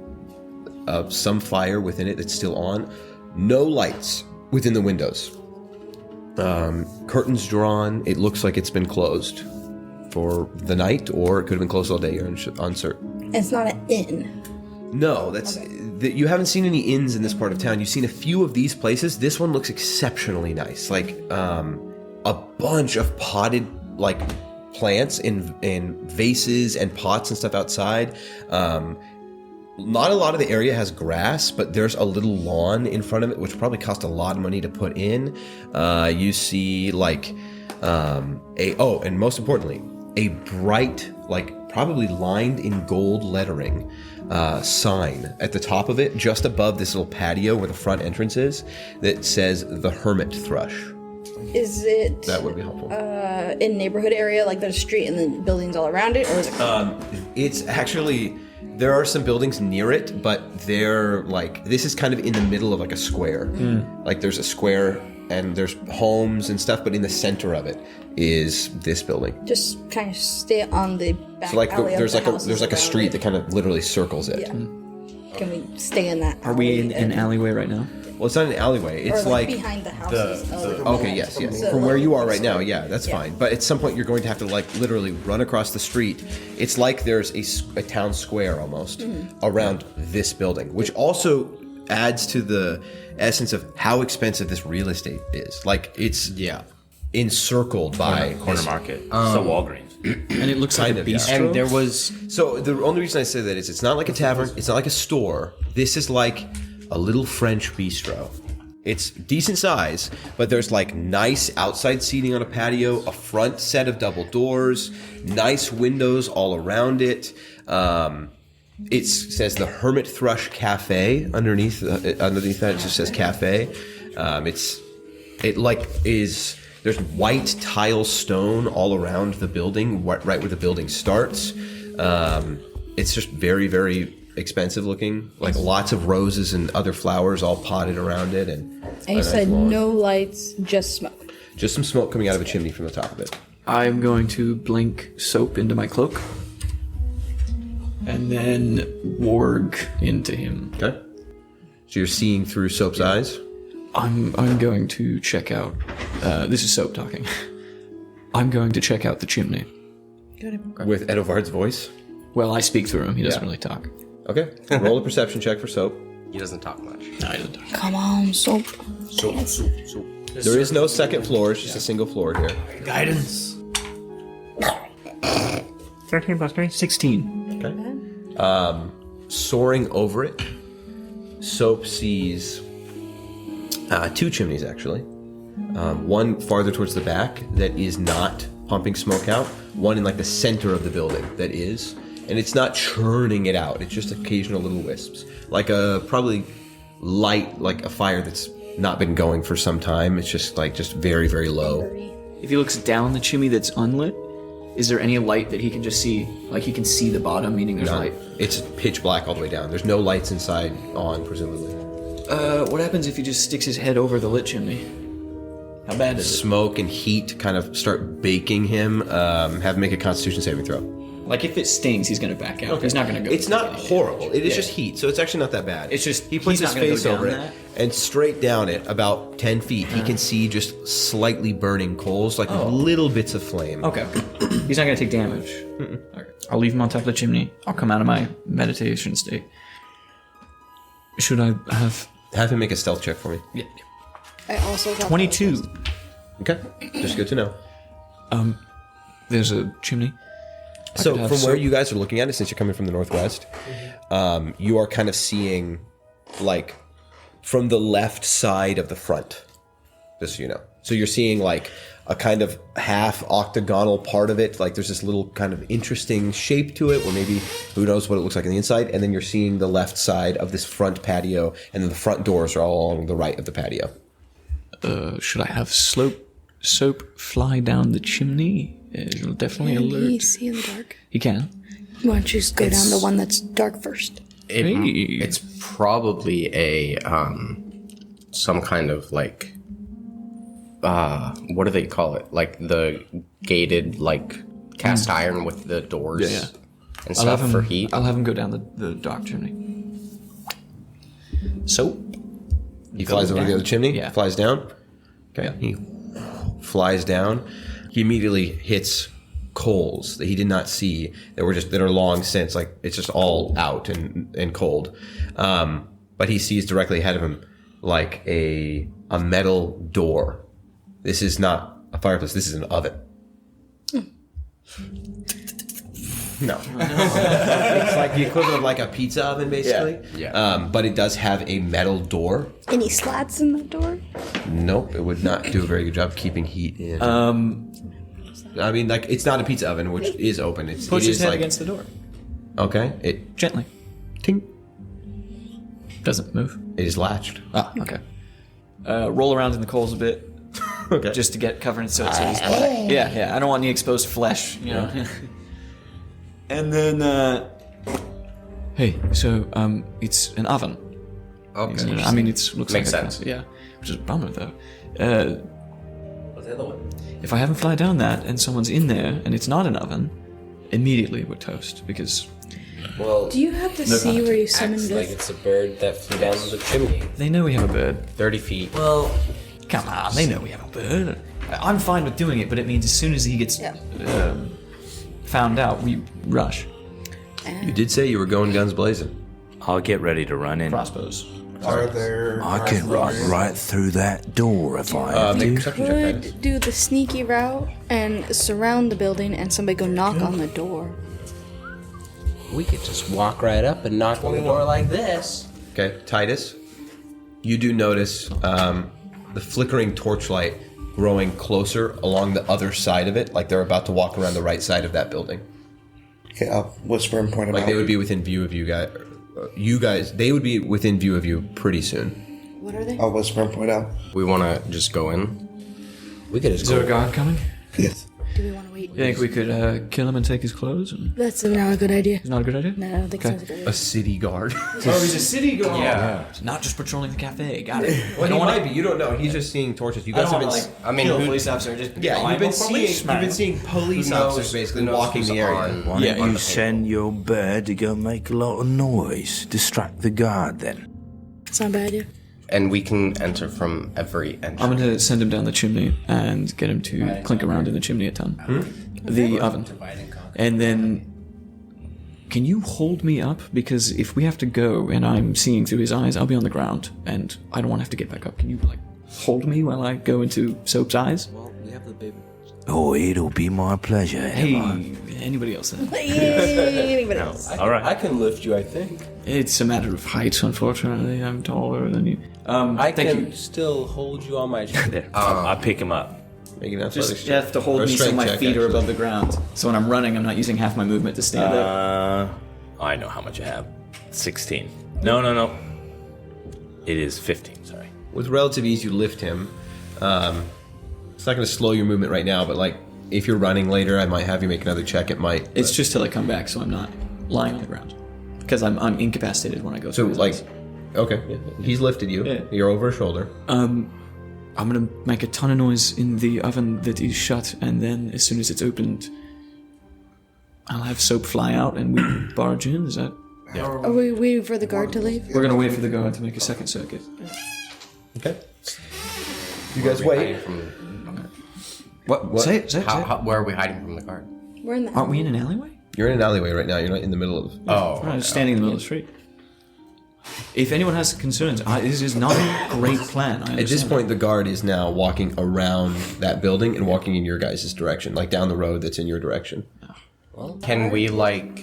some fire within it that's still on. No lights within the windows. Curtains drawn. It looks like it's been closed for the night, or it could have been closed all day. You're uncertain. It's not an inn. No, you haven't seen any inns in this part of town. You've seen a few of these places. This one looks exceptionally nice. Like a bunch of potted like plants in vases and pots and stuff outside. Not a lot of the area has grass, but there's a little lawn in front of it, which probably cost a lot of money to put in. You see like and most importantly, a bright, like probably lined in gold lettering sign at the top of it, just above this little patio where the front entrance is, that says the Hermit Thrush. Is it That would be helpful. in neighborhood area, like there's a street and then buildings all around it, or is it? It's actually, there are some buildings near it, but they're like, this is kind of in the middle of like a square. Like there's a square and there's homes and stuff, but in the center of it is this building. Just kind of stay on the back So like alley of there's the like a houses there's like a around street it. that kind of literally circles it. Yeah. Can we stay in that? Are we in alley an and- alleyway right now? Well, it's not an alleyway. It's or like behind the houses. okay, yes. So From where like- you are right now, yeah, that's Yeah. fine. But at some point, you're going to have to like literally run across the street. It's like there's a town square almost around this building, which also adds to the essence of how expensive this real estate is. Like it's encircled by Corner this- market. So Walgreens. And it looks like Kind a of, yeah. bistro. And there was So the only reason I say that is it's not like a tavern, it's not like a store. This is like a little French bistro. It's decent size, but there's like nice outside seating on a patio, a front set of double doors, nice windows all around it. It says the Hermit Thrush Cafe underneath that. It just says cafe. There's white tile stone all around the building, right where the building starts. It's just very, very expensive looking. Like lots of roses and other flowers all potted around it. And And you said no lights, just smoke. just some smoke coming out of a chimney from the top of it. I'm going to blink soap into my cloak. And then warg into him. Okay. So you're seeing through Soap's eyes? I'm going to check out. This is Soap talking. I'm going to check out the chimney. With Edovard's voice? Well, I speak through him. He doesn't really talk. Okay. Roll a perception check for Soap. He doesn't talk much. No, he doesn't talk. Come on, soap. There is no second floor, it's just a single floor here. Guidance. 13 plus 3, 16. Okay. Soaring over it, Soap sees two chimneys, actually. One farther towards the back that is not pumping smoke out. One in like the center of the building that is. And it's not churning it out. It's just occasional little wisps. Like a probably light, like a fire that's not been going for some time. It's just very, very low. If he looks down the chimney that's unlit, is there any light that he can just see? Like he can see the bottom, meaning there's light? It's pitch black all the way down. There's no lights inside on, presumably. What happens if he just sticks his head over the lit chimney? How bad is it? Smoke and heat kind of start baking him. Have him make a Constitution saving throw. Like if it stings, he's going to back out. Okay. He's not going to go. It's not horrible. It is just heat, so it's actually not that bad. It's just he puts he's his not gonna face go over down it, that? and straight down it, about 10 feet, he can see just slightly burning coals, like little bits of flame. Okay. He's not going to take damage. Okay. I'll leave him on top of the chimney. I'll come out of my meditation state. Should I have him make a stealth check for me? Yeah. I also got 22. Okay, just good to know. There's a chimney. So from where you guys are looking at it, since you're coming from the northwest, you are kind of seeing, like, from the left side of the front, just so you know. So you're seeing, like, a kind of half octagonal part of it, like there's this little kind of interesting shape to it, where maybe, who knows what it looks like on the inside, and then you're seeing the left side of this front patio, and then the front doors are all along the right of the patio. Should I have soap fly down the chimney? It'll definitely Can alert. he see in the dark? He can. Why don't you just go down the one that's dark first? It's probably a some kind of like what do they call it? Like the gated like cast iron with the doors and stuff for heat. I'll have him go down the dark chimney. Soap. He flies over the other chimney? Yeah. Flies down? Okay. Yeah. He flies down. He immediately hits coals that he did not see that are long since, like it's just all out and cold. but he sees directly ahead of him like a metal door. This is not a fireplace. This is an oven. No. It's like the equivalent of like a pizza oven, basically. Yeah. But it does have a metal door. Any slats in the door? Nope, it would not do a very good job keeping heat in. I mean, like, it's not a pizza oven, which is open. Push it his is head like, against the door. Okay. It Gently. ting. Doesn't move. It is latched. Ah, okay. Roll around in the coals a bit. Okay. Just to get covered in so he's yeah. I don't want any exposed flesh, you know. And then, hey, so it's an oven. Okay. I mean, it looks Makes like sense. Yeah, which is a bummer though. What's the other one? If I haven't fly down that and someone's in there and it's not an oven, immediately we're toast because Well, Do you have to see where you summoned acts this? like it's a bird that flew down the chimney. they know we have a bird. 30 feet. Well, Come on, they know we have a bird. I'm fine with doing it, but it means as soon as he gets found out, we rush. You did say you were going guns blazing. I'll get ready to run in. Crossbows. Are there? I can run right through that door if I have Make a to. perception check, guys. Could do the sneaky route and surround the building and somebody go knock on the door. we could just walk right up and knock on the door like this. Okay, Titus, you do notice the flickering torchlight growing closer along the other side of it, like they're about to walk around the right side of that building. Okay, I'll whisper and point them Like out. they would be within view of you guys. They would be within view of you pretty soon. What are they? I'll whisper and point out. We want to just go in. We could just Is there a guard coming? Yes. Do we want to wait? You think we could kill him and take his clothes? And... That's not a good idea. It's not a good idea? No, I don't think that's a good idea. A city guard. Oh, he's a city guard. Yeah. Not just patrolling the cafe. Got it. Well, he might be. You don't know. He's just seeing torches. You guys have been. I mean, kill a who- police officer. Just You've been seeing police officers basically walking the area. Why don't you send your bird to go make a lot of noise? Distract the guard then. It's not a bad idea. And we can enter from every entrance. I'm going to send him down the chimney and get him to clink around in the chimney a ton. The oven. And then, can you hold me up? Because if we have to go and I'm seeing through his eyes, I'll be on the ground and I don't want to have to get back up. Can you, like, hold me while I go into Soap's eyes? Well, we have the big. Oh, it'll be my pleasure. Hey, Edovard. anybody else then? Anybody else? All right. I can lift you, I think. It's a matter of height, unfortunately. I'm taller than you. I thank can you. still hold you on my shoulder. There. I'll pick him up. Make an athletics Just you have to hold Or me so strength my check, feet are actually. above the ground. So when I'm running, I'm not using half my movement to stand up. I know how much I have. 16. No. It is 15, sorry. With relative ease, you lift him. It's not going to slow your movement right now, but like if you're running later, I might have you make another check. It might. It's just till I come back, so I'm not lying on the ground. Because I'm incapacitated when I go So through his like, eyes. okay, he's lifted you. Yeah. You're over his shoulder. I'm gonna make a ton of noise in the oven that is shut, and then as soon as it's opened, I'll have Soap fly out and we barge in. Is that? Are we waiting for the guard to leave? We're gonna wait for the guard to make a second circuit. Okay. You guys wait. What? Say it. Where are we hiding from the guard? We're in the Aren't we in an alleyway? You're in an alleyway right now. You're not in the middle of. Oh. We're just standing in the middle of the street. If anyone has concerns, this is not a great plan. At this point, the guard is now walking around that building and walking in your guys' direction, like down the road that's in your direction. Can we, like,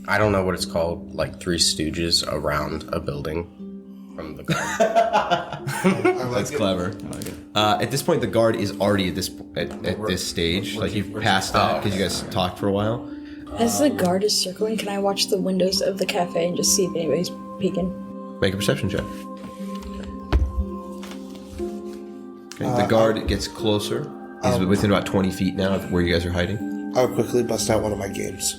I don't know what it's called, like Three Stooges around a building from the guard? That's clever. At this point, the guard is already at this stage. Like you've passed that because you guys talked for a while. As the guard is circling, can I watch the windows of the cafe and just see if anybody's peeking? Make a perception check. Okay, the guard gets closer. He's within about 20 feet now of where you guys are hiding. I'll quickly bust out one of my games.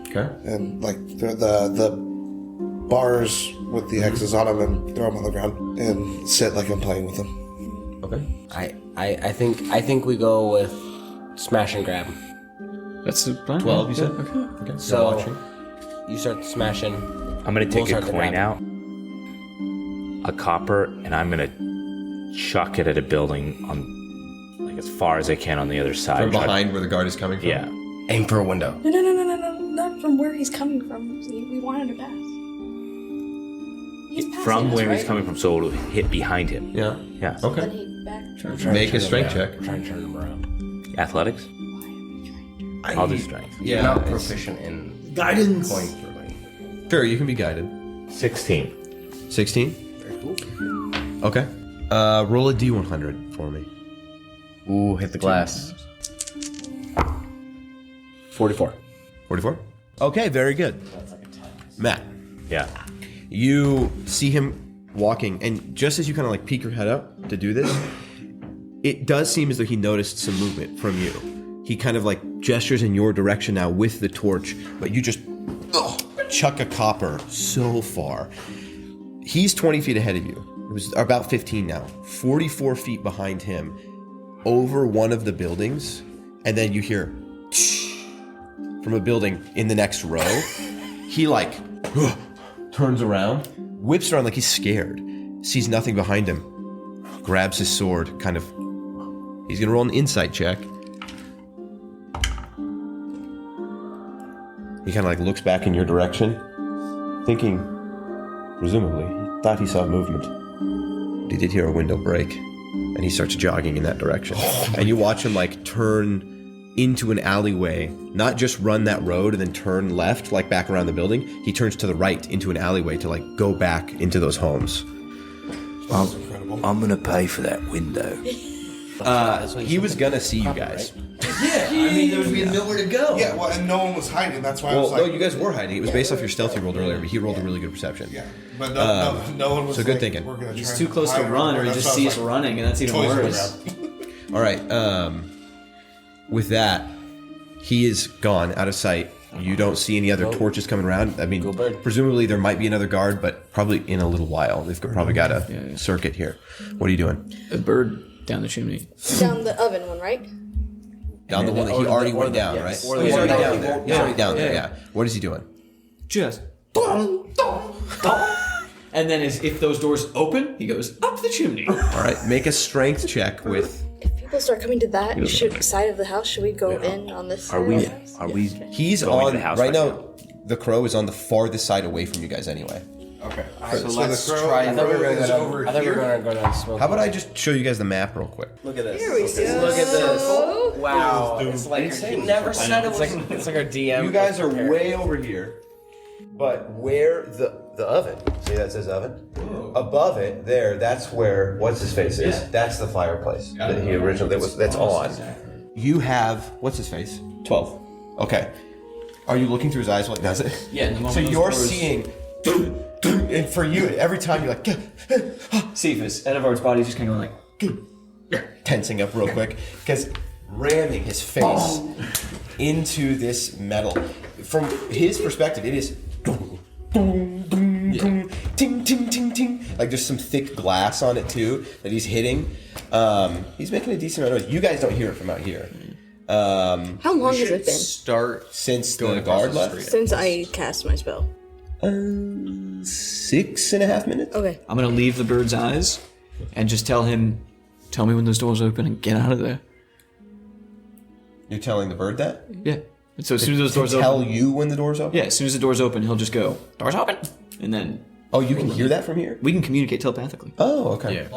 Okay. And like the bars with the X's on them and throw them on the ground and sit like I'm playing with them. Okay. I think we go with smash and grab. That's the plan. 12, you said. yeah. Okay. So watching. you start smashing. I'm going to take We'll a start the coin grab. out, a copper, and I'm going to chuck it at a building on, like, as far as I can on the other side. From Try to- behind where the guard is coming from? Yeah. Aim for a window. No, not from where he's coming from. We want him to pass. from where he's coming from, so it'll hit behind him. Yeah. Yeah. Okay. Then he back. Make a strength check. Try and turn him around. Athletics? I'll do strength. You're not proficient in Guidance. going through. Sure, you can be guided. 16. 16? Very cool. Okay. Roll a D100 for me. Ooh, hit the glass. 44. 44? Okay, very good. Matt, Yeah. you see him walking, and just as you kind of like peek your head up to do this, it does seem as though he noticed some movement from you. He kind of like gestures in your direction now with the torch, but you just chuck a copper so far. He's 20 feet ahead of you. It was about 15 now. 44 feet behind him, over one of the buildings, and then you hear from a building in the next row. He like turns around, whips around like he's scared, sees nothing behind him, grabs his sword, kind of. He's gonna roll an insight check. He kind of like looks back in your direction, thinking, presumably, he thought he saw movement. But he did hear a window break, and he starts jogging in that direction. And you watch him like turn into an alleyway, not just run that road and then turn left, like back around the building. He turns to the right into an alleyway to like go back into those homes. I'm gonna pay for that window. He was gonna see you guys. Yeah, I mean, there would be nowhere to go. Yeah, well, and no one was hiding. That's why I was Well, like, no, you guys were hiding. It was based off your stealth you rolled earlier, but he rolled a really good perception. yeah, but no one was. So good like, thinking. we're gonna He's try too and close to hide run, or he That's just why I sees was us like, running, and that's even toys worse. All right. With that, he is gone out of sight. You don't see any other torches coming around. I mean, presumably there might be another guard, but probably in a little while. They've probably got a circuit here. What are you doing? A bird down the chimney. Down the oven one, right? Down the one that he already went down, right? He's already down there. He's already down there, yeah. What is he doing? Just. And then if those doors open, he goes up the chimney. All right, make a strength check with... If people start coming to that side of the house, should we go in on this side? Are we? He's going to on... the house right now, the crow is on the farthest side away from you guys anyway. Okay. So let's the crow, try I thought we were is gonna over go. I thought we were here. gonna go down smoke. How about I just show you guys the map real quick? Look at this. Here we go. Look at this. Wow. It's like he never said it was. It's like our DM. You guys are way over here, but where the oven, see that says oven? Above it, there, that's where what's his face is. Yeah. That's the fireplace that he originally that's on. You have what's his face? 12. Okay. Are you looking through his eyes while he does it? Yeah. So you're seeing, and for you, every time you're like, Cephas, Edovard's body is just kind of going like tensing up real quick because ramming his face into this metal. From his perspective, it is ting ting ting ting. Like there's some thick glass on it too that he's hitting. He's making a decent amount of noise. You guys don't hear it from out here. How long has it been Start since going the across guard the left? street. since I cast my spell? 6.5 minutes. Okay. I'm gonna leave the bird's eyes and just tell me when those doors open and get out of there. You're telling the bird that? Yeah. And so as soon as those doors Tell open, you when the doors open? yeah, as soon as the doors open, he'll just go, doors open, and then Oh, you can hear that from here? we can communicate telepathically. Oh, okay. Yeah.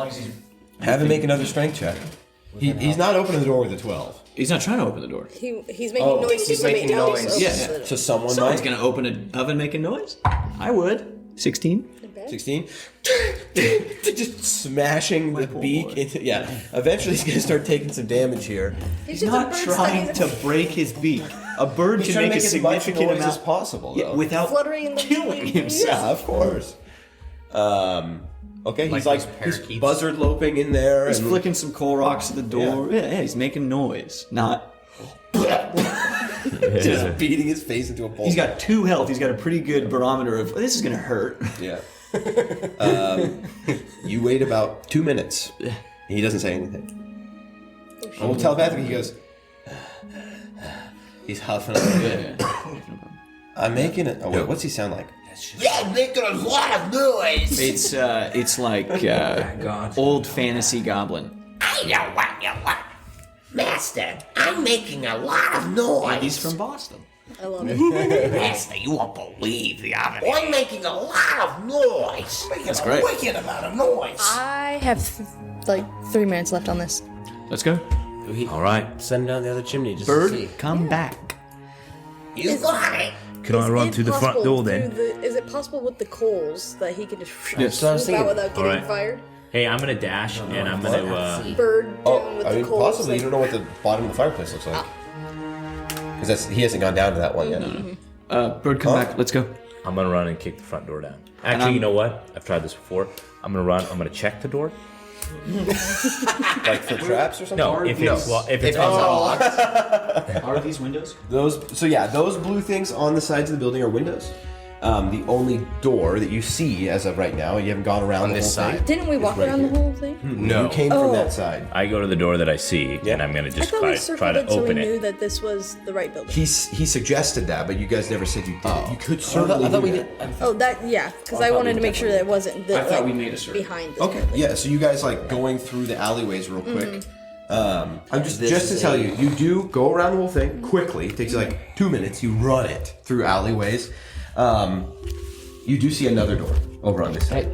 Have him make another strength check. He's not opening the door with a 12. He's not trying to open the door. He's making noise. he's making noise. Yeah. So someone Someone's might. gonna open an oven making noise. I would. 16. 16. Just smashing the beak into. Yeah. Eventually he's gonna start taking some damage here. He's He's not trying to break his beak. A bird He's can trying to make a make as much significant noise amount as possible, yeah, though. without fluttering in the killing trees. himself. Yeah, of course. Okay, he's Like like those he's parakeets. buzzard loping in there. He's and flicking some coal rocks at the door. Yeah, he's making noise. Not. just beating his face into a bowl. He's got 2 health. He's got a pretty good barometer of this is gonna hurt. Yeah. You wait about 2 minutes. He doesn't say anything. Well, telepathically, he goes. He's huffing a little bit. I'm making it. Oh wait, what's he sound like? Yeah, making a lot of noise. It's like old fantasy goblin. I know what you want. Master, I'm making a lot of noise. He's from Boston. I love it. Master, you won't believe the oven. I'm making a lot of noise. That's great. A wicked amount of noise. I have 3 minutes left on this. Let's go. All right. Send down the other chimney just to see. Bird, come back. You got it. Can I run through the front door then? Is it possible with the coals that he can just Yes, so I was swoop out thinking. without getting Alright. fired? Hey, I'm gonna dash and I'm gonna. Bird down with I the mean, coals. possibly you don't know what the bottom of the fireplace looks like. Because he hasn't gone down to that one yet. Bird, come back. Let's go. I'm gonna run and kick the front door down. Actually, you know what? I've tried this before. I'm gonna run. I'm gonna check the door. Like for traps or something? No, if it's unlocked. Are these windows? Those blue things on the sides of the building are windows. The only door that you see as of right now, you haven't gone around the this whole side. thing. Didn't we walk right around here. the whole thing? No, you came from that side. I go to the door that I see, and I'm gonna I just thought we try circled to it so we open knew it. that this was the right building. He suggested that, but you guys never said you did it. You could certainly I thought do we that. did. Oh, because I wanted to make sure that it wasn't I thought we made a circle. behind this Okay, building. yeah. So you guys like going through the alleyways real quick. I'm just to tell you, you do go around the whole thing quickly. It takes you like 2 minutes. You run it through alleyways. You do see another door over on this side.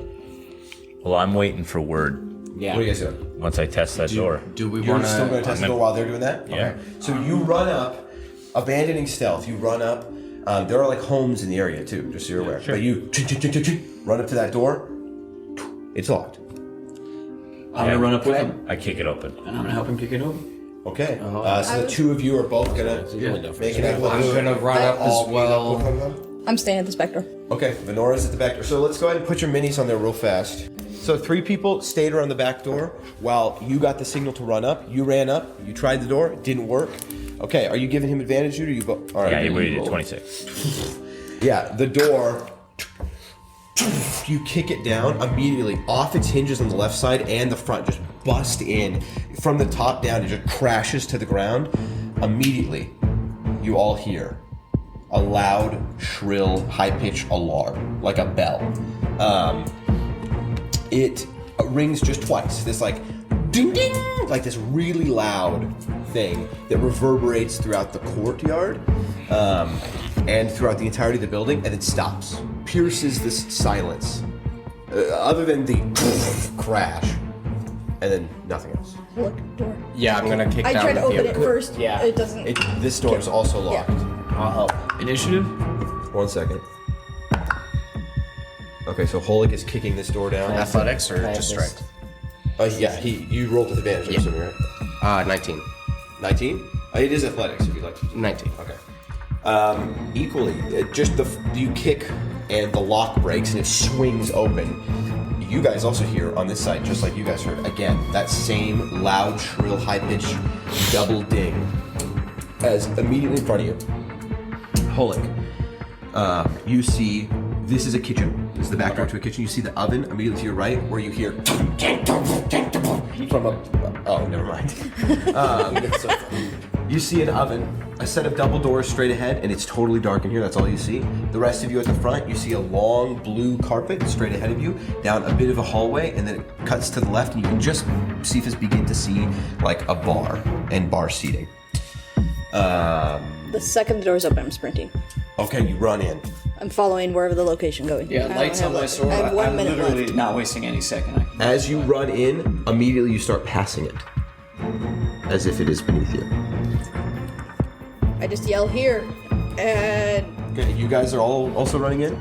Well, I'm waiting for word. Yeah. What are you guys doing? Once I test that door. Do we You're want still going to to? test the door while they're doing that? Yeah. Okay. So you run up, abandoning stealth. You run up. There are like homes in the area too, just so you're aware. Sure. But you run up to that door. It's locked. I'm gonna run up with him, I kick it open. and I'm gonna help him kick it open. Okay. So the two of you are both gonna make an I'm athletic. gonna run up as well. I'm staying at this back door. Okay, Venora's at the back door. So let's go ahead and put your minis on there real fast. So 3 people stayed around the back door while you got the signal to run up. You ran up. You tried the door. It didn't work. Okay, are you giving him advantage, dude? Or you both? All right. Yeah, we did 26. Yeah, the door. You kick it down immediately off its hinges on the left side and the front. Just bust in from the top down. It just crashes to the ground. Immediately, you all hear a loud, shrill, high-pitched alarm, like a bell. It rings just twice. This like ding ding, like this really loud thing that reverberates throughout the courtyard and throughout the entirety of the building, and then stops, pierces this silence, other than the crash, and then nothing else. Look, door. Yeah, I'm gonna kick I down tried to the open it first. Yeah. It doesn't. This door is also locked. I'll help. Initiative. 1 second. Okay, so Holik is kicking this door down. Athletics or Can I have just this? strength? Yeah, you rolled with advantage, I'm assuming, right? 19. 19? It is athletics, if you like to. 19. Okay. Equally, you kick and the lock breaks and it swings open. You guys also hear on this side, just like you guys heard, again, that same loud, shrill, high-pitched double ding as immediately in front of you. Holik, you see, this is a kitchen. This is the back door to a kitchen. You see the oven immediately to your right, where you hear from a. Oh, never mind. You see an oven, a set of double doors straight ahead, and it's totally dark in here. That's all you see. The rest of you at the front, you see a long blue carpet straight ahead of you, down a bit of a hallway, and then it cuts to the left, and you can just begin to see like a bar and bar seating. The second the door's open, I'm sprinting. Okay, you run in. I'm following wherever the location going. Yeah, I don't lights on have my like- sword. I have 1 I'm minute literally left. not wasting any second. As you run in, immediately you start passing it, as if it is beneath you. I just yell here, and Okay, you guys are all also running in?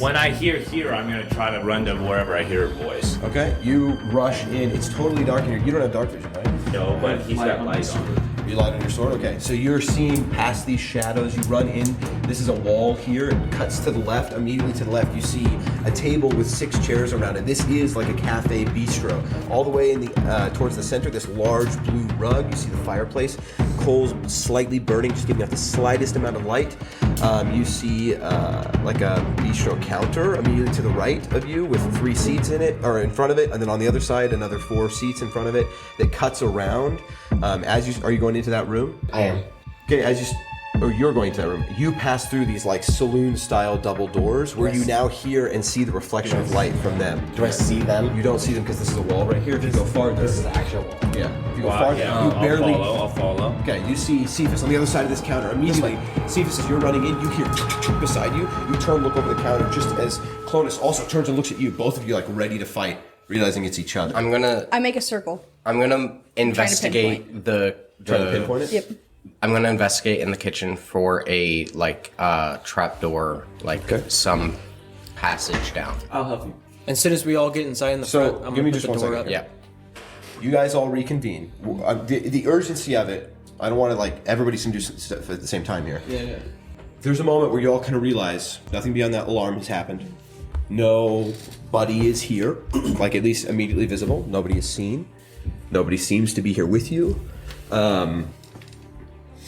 When I hear here, I'm gonna try to run to wherever I hear her voice. Okay, you rush in. It's totally dark in here. You don't have dark vision, right? No, but he's got lights on. You light on your sword? Okay, so you're seeing past these shadows. You run in. This is a wall here. It cuts to the left. Immediately to the left, you see a table with 6 chairs around it. This is like a cafe bistro. All the way in the towards the center, this large blue rug. You see the fireplace. Coals slightly burning, just giving out the slightest amount of light. You see like a bistro counter immediately to the right of you with 3 seats in it, or in front of it, and then on the other side, another 4 seats in front of it that cuts around. Are you going into that room? I am. Okay, as you or you're going to that room, you pass through these like saloon-style double doors where you now hear and see the reflection of light from them. Do I see them? You don't see them because this is a wall right here. If you go farther, This is the actual wall. yeah. If you go farther, you barely. I'll follow. Okay, you see Cephas on the other side of this counter. Immediately, Cephas, as you're running in, you hear beside you. You turn, look over the counter, just as Clonus also turns and looks at you. Both of you like ready to fight, realizing it's each other. I make a circle. I'm gonna investigate the Trying to pinpoint it? Yep. I'm gonna investigate in the kitchen for a trapdoor, some passage down. I'll help you. As soon as we all get inside in the front, I'm give gonna me put just the 1 door second. up. Yeah. You guys all reconvene. The urgency of it, I don't want to everybody can do stuff at the same time here. Yeah. There's a moment where you all kind of realize nothing beyond that alarm has happened. Nobody is here, at least immediately visible. Nobody is seen. Nobody seems to be here with you.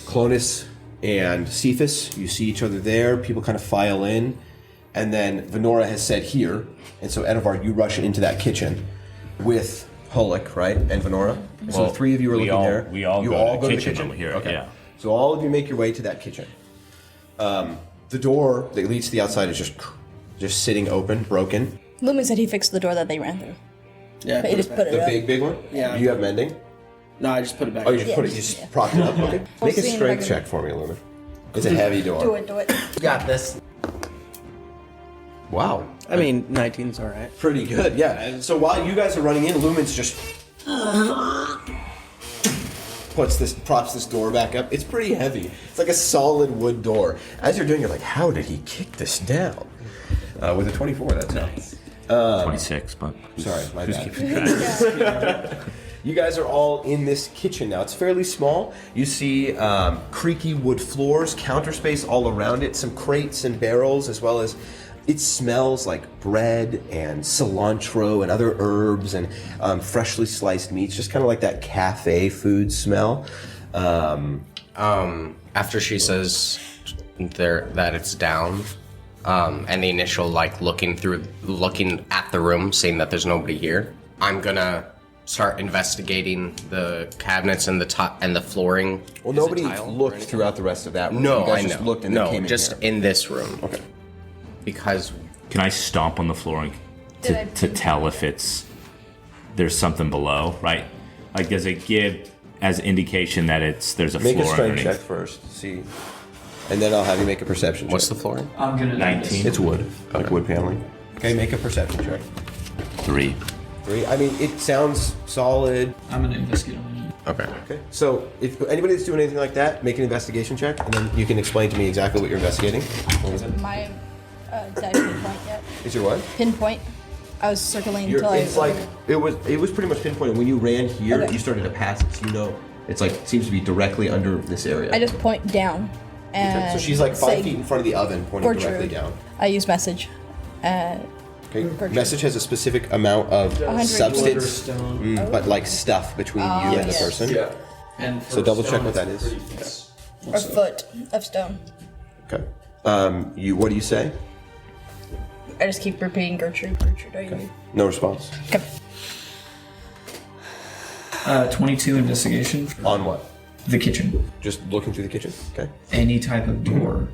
Clonus and Cephas, you see each other there. People kind of file in. And then Vanora has said here. And so, Edovard, you rush into that kitchen with Holik, right? And Vanora. So the three of you are looking there. We all you go all to go the to the kitchen kitchen? over here, Okay. yeah. So all of you make your way to that kitchen. The door that leads to the outside is just sitting open, broken. Lumen said he fixed the door that they ran through. Yeah. But he just put it The up. big one? Yeah. Do you have mending? No, I just put it back. Oh, you just put it, you just propped it up? Okay. We'll Make a see in strength regular- check for me, Lumen. It's a heavy door. Do it. You got this. Wow. I mean, 19's all right. Pretty good, yeah. So while you guys are running in, Lumen's just props this door back up. It's pretty heavy. It's like a solid wood door. As you're doing, you're like, how did he kick this down? With a 24, that's nice. 26, but Sorry, my who's bad. keeping track? You guys are all in this kitchen now. It's fairly small. You see creaky wood floors, counter space all around it, some crates and barrels, as well as it smells like bread and cilantro and other herbs and freshly sliced meats, just kind of like that cafe food smell. After she says that it's down, and the initial looking at the room, seeing that there's nobody here, I'm gonna start investigating the cabinets and the top and the flooring. Well, nobody looked throughout the rest of that room. No, You guys I just know. looked and no, then came in just here. in this room. Okay. Because Can I stomp on the floor to tell if there's something below, right? Does it give as indication that there's a Make floor a strength underneath? check first, see. And then I'll have you make a perception check. What's the flooring? I'm gonna 19. It's wood, like wood paneling. Okay, make a perception check. 3. 3. I mean, it sounds solid. I'm gonna investigate on it. Okay. Okay. So if anybody that's doing anything like that, make an investigation check, and then you can explain to me exactly what you're investigating. What was it? My did I pinpoint yet? Is your what? Pinpoint. I was circling until I It's like it was pretty much pinpointed. When you ran here, Okay. you started to pass it, so you know it's like it seems to be directly under this area. I just point down. And So she's like 5 say feet in front of the oven, pointing Gertrude. directly down. I use message. Okay. Gertrude. Message has a specific amount of 100 substance, stone. but like stuff between you and the yes. person. Yeah. And So double check what that is. A foot of stone. Okay. What do you say? I just keep repeating Gertrude. Gertrude, are you? No response. Okay. 22 investigation. On what? The kitchen. Just looking through the kitchen. Okay. Any type of door.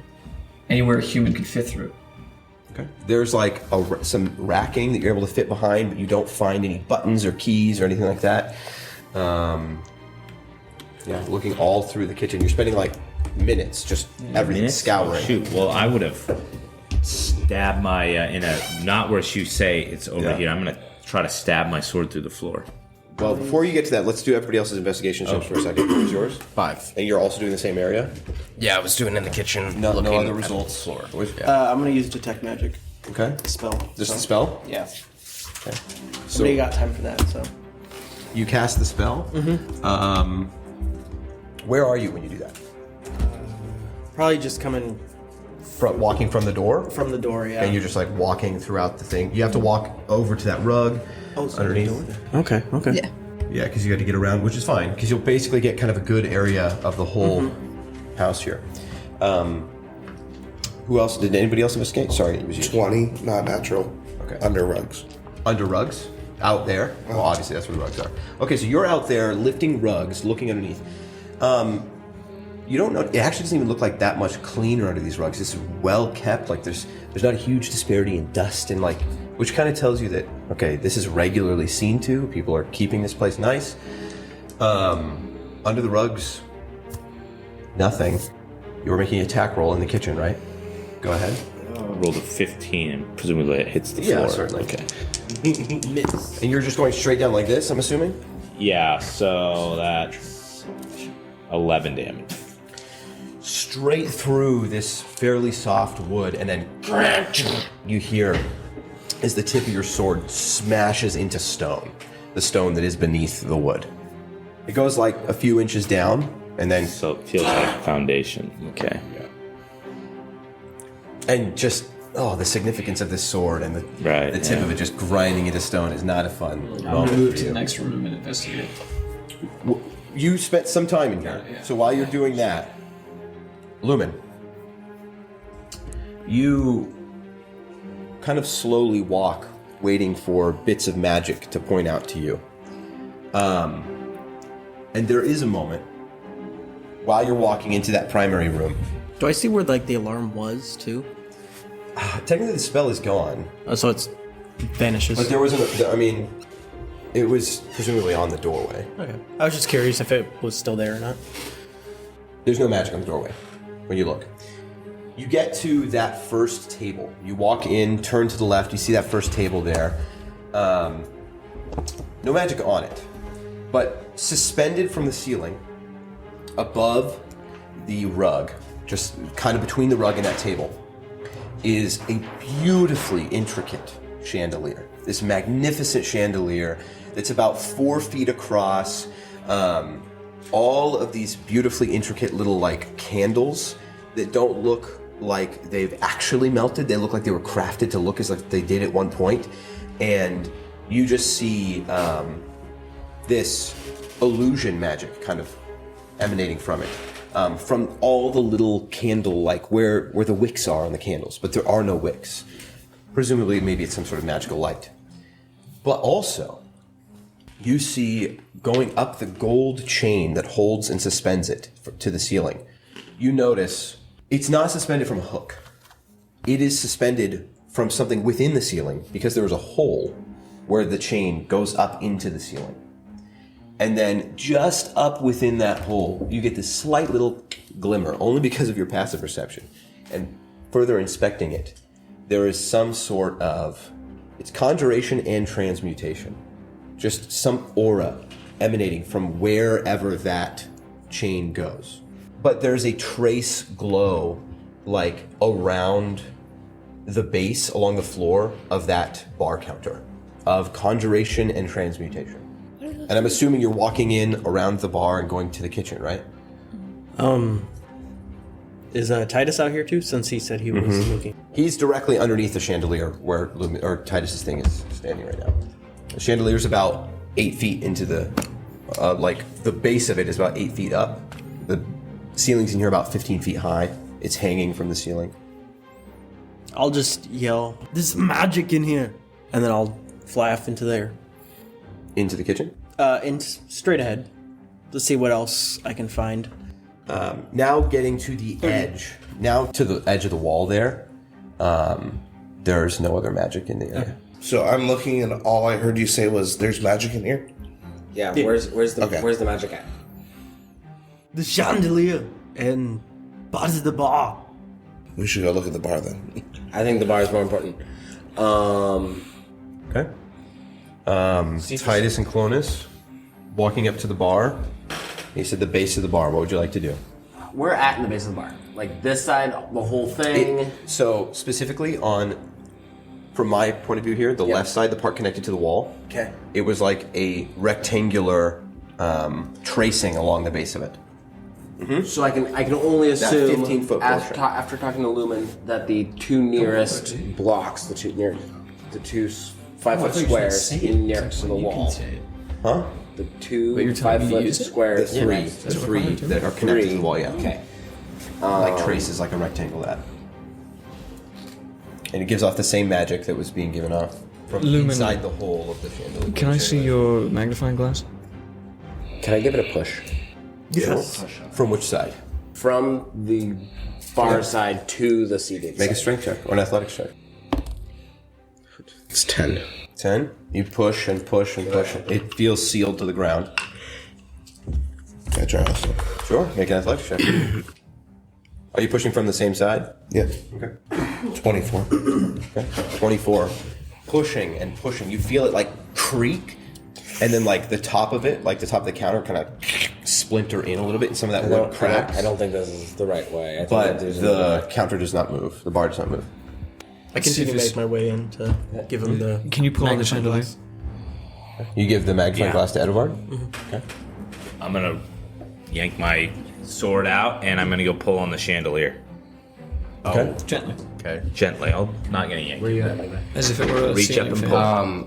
Anywhere a human could fit through. Okay. There's like some racking that you're able to fit behind, but you don't find any buttons or keys or anything like that. Yeah, looking all through the kitchen. You're spending like minutes just everything scouring. Shoot, well, I would have stabbed my not where you say it's over here. I'm gonna try to stab my sword through the floor. Well, before you get to that, let's do everybody else's investigation checks for a second. What was yours? 5. And you're also doing the same area? Yeah, I was doing it in the kitchen. No looking other at the results. floor. I'm gonna use detect magic Okay. spell. Just the spell? Yeah. Okay. Somebody got time for that, so. You cast the spell. Mm-hmm. Where are you when you do that? Probably just coming Walking from the door? from the door, yeah. And you're just like walking throughout the thing. You have to walk over to that rug underneath. Okay. Yeah. Yeah, because you got to get around, which is fine, because you'll basically get kind of a good area of the whole house here. Who else? Did anybody else investigate? Sorry, it was you. 20, not natural. Okay. Under rugs. Under rugs? Out there? Well, obviously that's where the rugs are. Okay, so you're out there lifting rugs, looking underneath. You don't know. It actually doesn't even look like that much cleaner under these rugs. It's well kept. Like there's not a huge disparity in dust and like, which kind of tells you that okay, this is regularly seen to. People are keeping this place nice. Under the rugs, nothing. You were making an attack roll in the kitchen, right? Go ahead. Rolled a 15, and presumably it hits the floor. Yeah, certainly. Okay. And you're just going straight down like this, I'm assuming? Yeah, so that's 11 damage. Straight through this fairly soft wood, and then you hear as the tip of your sword smashes into stone, the stone that is beneath the wood. It goes like a few inches down, and then... So it feels like foundation. Okay. And just, the significance of this sword and the tip of it just grinding into stone is not a fun I'm moment gonna move for to you. the next room and investigate. You spent some time in here. Yeah. So while you're doing that, Lumen, you kind of slowly walk, waiting for bits of magic to point out to you. And there is a moment while you're walking into that primary room. Do I see where like the alarm was too? Technically, the spell is gone. So it's vanishes. But there wasn't. It was presumably on the doorway. Okay. I was just curious if it was still there or not. There's no magic on the doorway when you look. You get to that first table. You walk in, turn to the left. You see that first table there. No magic on it, but suspended from the ceiling, above the rug, just kind of between the rug and that table, is a beautifully intricate chandelier. This magnificent chandelier that's about 4 feet across. All of these beautifully intricate little like candles that don't look like they've actually melted. They look like they were crafted to look as like they did at one point. And you just see this illusion magic kind of emanating from it. From all the little candle, like where the wicks are on the candles, but there are no wicks. Presumably, maybe it's some sort of magical light. But also, you see going up the gold chain that holds and suspends it to the ceiling. You notice it's not suspended from a hook. It is suspended from something within the ceiling because there is a hole where the chain goes up into the ceiling. And then just up within that hole, you get this slight little glimmer, only because of your passive perception. And further inspecting it, there is some sort of, it's conjuration and transmutation. Just some aura emanating from wherever that chain goes. But there's a trace glow, like around the base, along the floor of that bar counter, of conjuration and transmutation. And I'm assuming you're walking in around the bar and going to the kitchen, right? Is Titus out here too? Since he said he was looking. He's directly underneath the chandelier where Titus's thing is standing right now. The chandelier's about 8 feet into the, the base of it is about 8 feet up. The ceiling's in here about 15 feet high. It's hanging from the ceiling. I'll just yell, "There's magic in here!" And then I'll fly off into there. Into the kitchen? Straight ahead. Let's see what else I can find. Now getting to the edge. Now to the edge of the wall there. There's no other magic in the area. Okay. So I'm looking, and all I heard you say was, "There's magic in here." Yeah. Where's the magic at? The chandelier and part of the bar. We should go look at the bar then. I think the bar is more important. Okay. Titus and Clonus walking up to the bar. He said the base of the bar. What would you like to do? We're at in the base of the bar. Like this side, the whole thing. So specifically from my point of view here, the left side, the part connected to the wall. Okay. It was like a rectangular tracing along the base of it. Mm-hmm. So I can only assume 15-foot portion. after talking to Lumen that the two nearest blocks, the two 5-foot squares nearest to the wall. Huh? The two 5-foot squares. The three that are connected to the wall. Yeah. Okay. Like traces, like a rectangle that. And it gives off the same magic that was being given off from inside the hole of the chandelier. Can I see your magnifying glass? Can I give it a push? Yes. From which side? from the far side to the seated Make a side. strength check or an athletics check. It's 10. 10. You push and push and push. It feels sealed to the ground. Can I try also? Sure. Make an athletics check. Are you pushing from the same side? Yeah. Okay. 24. Okay. 24. Pushing and pushing. You feel it like creak, and then like the top of it, like the top of the counter, kind of splinter in a little bit, and some of that wood cracks. I don't think this is the right way. I think But there's the counter does not move. The bar does not move. I continue to make my way in to give him the. Can you pull on the magnifying chandelier? glass. You give the magnifying glass to Edovard? Okay. I'm gonna yank my sword out and I'm gonna go pull on the chandelier. Okay. Gently. Okay. Gently. I'm not gonna yank. Where you at? As if it were a Reach up ceiling and fan. pull.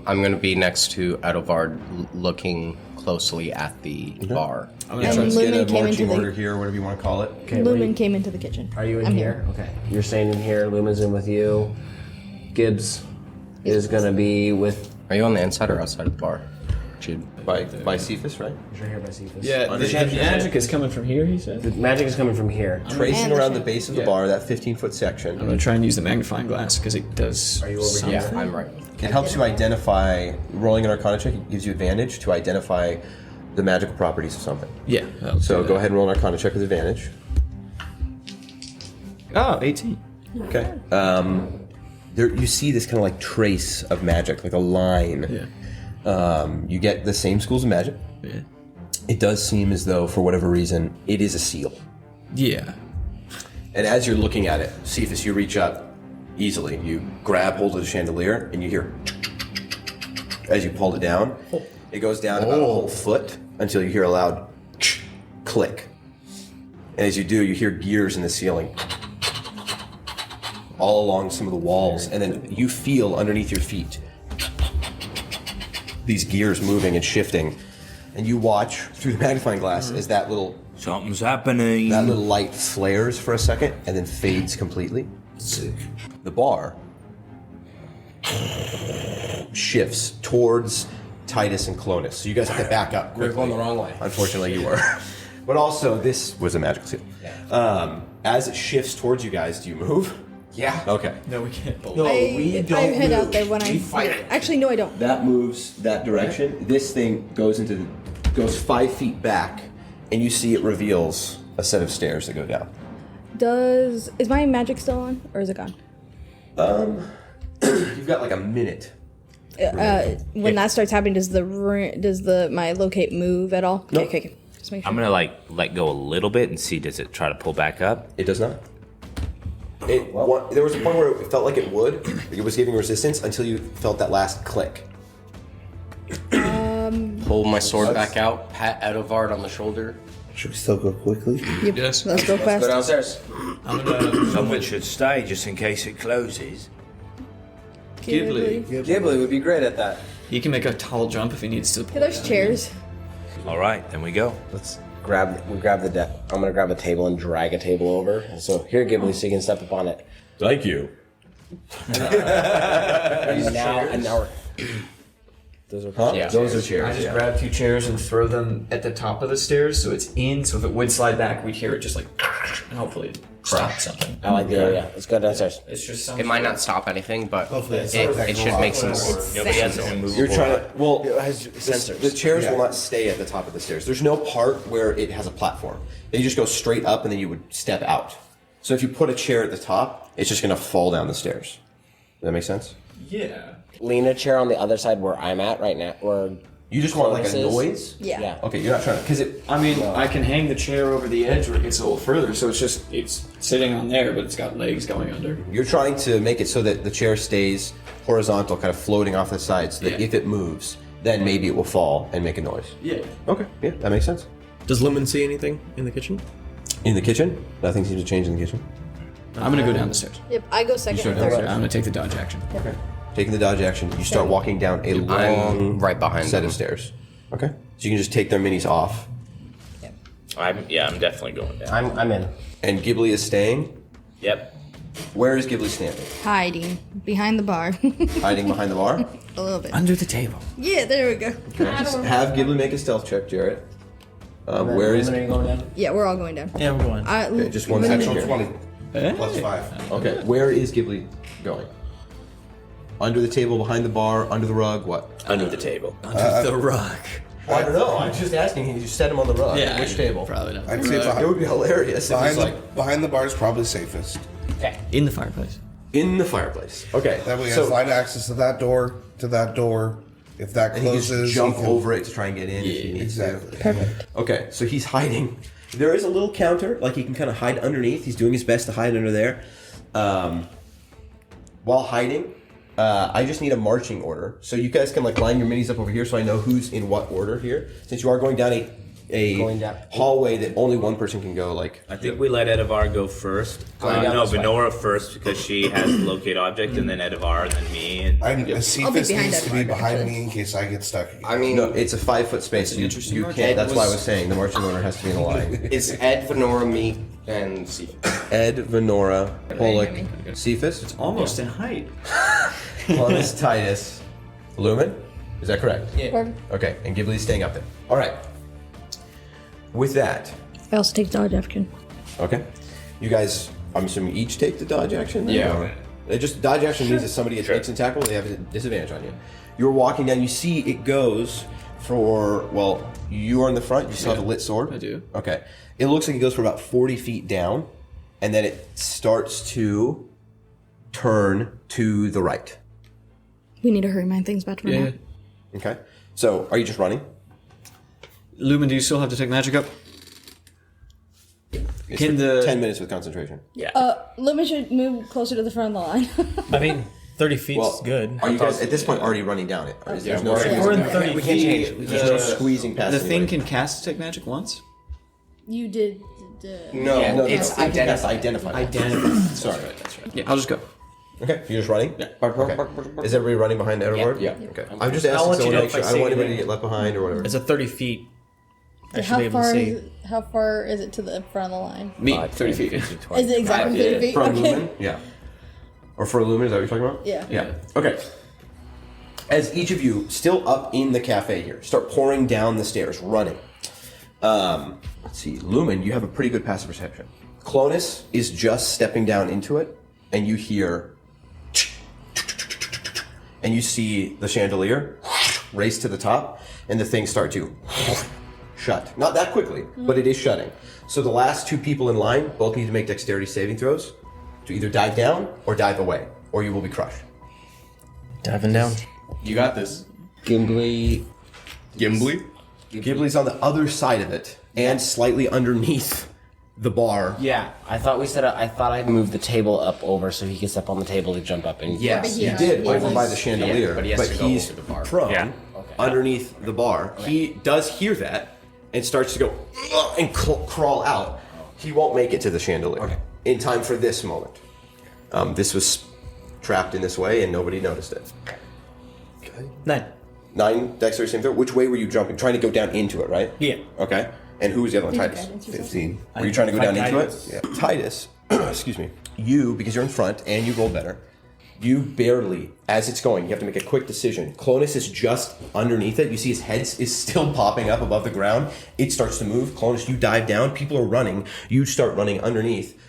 I'm going to be next to Edovard, looking closely at the bar. I'm gonna And try to Lumen Get a came into marching the order here, whatever you want to call it. Okay, Lumen came into the kitchen. Are you in I'm here? Okay. You're staying in here. Lumen's in with you. Gibbs is gonna be with. Are you on the inside or outside of the bar, Jude? By Cephas, right? He's right here by Cephas. Yeah, the magic is coming from here, he said. The magic is coming from here. Tracing And the around the chandelier. base of the bar, that 15-foot section. I'm gonna try and use the magnifying glass because it does. Are you over something. here? Yeah, I'm right. It helps you identify, rolling an Arcana check, it gives you advantage to identify the magical properties of something. Yeah. I'll So do go that. ahead and roll an Arcana check with advantage. Oh, 18. Okay. There, you see this kind of like trace of magic, like a line. Yeah. You get the same schools of magic. Yeah. It does seem as though, for whatever reason, it is a seal. Yeah. And as you're looking at it, Cephas, you reach up easily. You grab hold of the chandelier, and you hear as you pulled it down. It goes down about a whole foot until you hear a loud click. And as you do, you hear gears in the ceiling all along some of the walls, and then you feel underneath your feet these gears moving and shifting. And you watch through the magnifying glass as that little Something's happening. that little light flares for a second and then fades completely. Sick. The bar shifts towards Titus and Clonus. So you guys have to back up quickly. We're going the wrong way. Unfortunately, you were. But also, this was a magical seal. As it shifts towards you guys, do you move? Yeah. Okay. No, we can't pull. No, I, we I don't head move. out there when I fight it. Actually, no, I don't. That moves that direction. This thing goes 5 feet back, and you see it reveals a set of stairs that go down. Is my magic still on, or is it gone? You've got like a minute. When that starts happening, does my locate move at all? Nope. Okay. Just make sure. I'm gonna let go a little bit and see does it try to pull back up. It does not. There was a point where it felt like it would. It was giving resistance until you felt that last click. Pull my sword back out, pat Edovard on the shoulder. Should we still go quickly? Yep. Yes. Let's go fast. Go downstairs. I'm gonna. Someone should stay just in case it closes. Ghibli. Ghibli would be great at that. He can make a tall jump if he needs to. Okay, there's chairs. All right, then we go. Let's grab the deck. I'm gonna grab a table and drag a table over. So here, Ghibli, so you can step up on it. Thank you. And now we're. Those are Yeah. Those are chairs. I just grab 2 chairs and throw them at the top of the stairs so it's in. So if it would slide back, we'd hear it just like, and hopefully it stop something. I like the area. Let's go downstairs. It's just It might not stop anything, but Hopefully it's it should make some. Nobody has an immovable. You're trying to. Well, It has sensors. the chairs will not stay at the top of the stairs. There's no part where it has a platform. They just go straight up, and then you would step out. So if you put a chair at the top, it's just going to fall down the stairs. Does that make sense? Yeah. Lean a chair on the other side where I'm at right now. Where You just want like a Closes. noise? Yeah. yeah. Okay, you're not trying to. Because it. I mean, I can hang the chair over the edge where it gets a little further, so it's sitting on there, but it's got legs going under. You're trying to make it so that the chair stays horizontal, kind of floating off the side, so that Yeah. if it moves, then maybe it will fall and make a noise. Yeah. Okay, yeah, that makes sense. Does Lumen see anything in the kitchen? In the kitchen? Nothing seems to change in the kitchen. I'm gonna go down the stairs. Yep, I go second. start and third. downstairs. I'm gonna take the dodge action. Okay. Taking the dodge action, you start walking down a long right behind set them. of stairs. Okay. So you can just take their minis off. I'm definitely going down. I'm in. And Ghibli is staying. Yep. Where is Ghibli standing? Hiding behind the bar. Hiding behind the bar? A little bit. Under the table. Yeah, there we go. Just have Ghibli make a stealth check, Jarrett. Where is Are you going down? Yeah, we're all going down. Yeah, we're going. Okay, just one section here. 20 plus 5. Okay, where is Ghibli going? Under the table, behind the bar, under the rug, what? Under the table. The rug. I don't know. I'm just asking. You set him on the rug. Yeah, Which table? Probably not. I'd say It would be hilarious if behind, it's like behind the bar is probably safest. In the fireplace. in the fireplace. Okay. That way he so, has line access to that door. If that and he closes, can just jump he can- over it to try and get in if he needs exactly. to. Perfect. Okay, so he's hiding. There is a little counter, like he can kind of hide underneath. He's doing his best to hide under there. While hiding, I just need a marching order. So you guys can like line your minis up over here so I know who's in what order here. Since you are going down a hallway that only one person can go, like... I think we let Edovard go first. No, Vanora first because she has the locate object, and then Edovard, and then me. And Cephas needs to be behind me in case I get stuck again. I mean, no, it's a 5-foot space. You can't. That's why I was saying the marching order has to be in a line. It's Ed, Vanora, me, and Cephas. Ed, Vanora, Pollock, Cephas. It's almost in height. Clonus, Titus, Lumen. Is that correct? Yeah. Perfect. Okay, and Ghibli's staying up there. All right. With that, I also take dodge action. okay, you guys, I'm assuming each take the dodge action. Then? Yeah. Or- It just dodge action means that somebody makes an attack roll, they have a disadvantage on you. You're walking down. You see it goes for you are in the front. You still have a lit sword. I do. Okay. It looks like it goes for about 40 feet down, and then it starts to turn to the right. We need to hurry my things back to my map. Okay. So, are you just running? Lumen, do you still have to take magic up? It's Can for the 10 minutes with concentration. Lumen should move closer to the front of the line. I mean, 30 feet is good. Are you guys at this point already running down it? Or is there's no We're in 30 We can't change it. There's no squeezing past The thing anybody. can cast detect magic once? You did. No, it's it's identify. Sorry, that's right. Yeah, I'll just go. Okay, you're just running? Yeah. Okay. Is everybody running behind Edovard? Yeah. Okay. I'm just I'll asking let so you I know make if I sure. I don't see want anybody to anything. get left behind or whatever. It's a 30 feet. I should be able to see. How far is it to the front of the line? Me, 30 feet. Is it exactly 30 feet? From Okay. Lumen? Yeah. Or for Lumen, is that what you're talking about? Yeah. Yeah. Okay. As each of you, still up in the cafe here, start pouring down the stairs, running. Let's see. Lumen, you have a pretty good passive perception. Clonus is just stepping down into it, and you hear... And you see the chandelier race to the top, and the things start to shut. Not that quickly, but it is shutting. So the last two people in line both need to make dexterity saving throws to either dive down or dive away, or you will be crushed. Diving down. You got this. Ghibli's on the other side of it, and slightly underneath the bar. Yeah, I thought I'd move the table up over so he could step on the table to jump up and. Yes, he you has- did he over has- by the chandelier, Yeah, but he has to go he's over the bar. prone Yeah. underneath the bar. He does hear that and starts to go and crawl out. He won't make it to the chandelier in time for this moment. This was trapped in this way and nobody noticed it. 9 dexterity saving throw. Which way were you jumping? Trying to go down into it, right? Yeah. Okay. And who was the other one? Titus. 15. Were you trying to go down into it? Yeah. Titus, excuse me. You, because you're in front and you roll better, you barely, as it's going, you have to make a quick decision. Clonus is just underneath it. You see his head is still popping up above the ground. It starts to move. Clonus, you dive down. People are running. You start running underneath.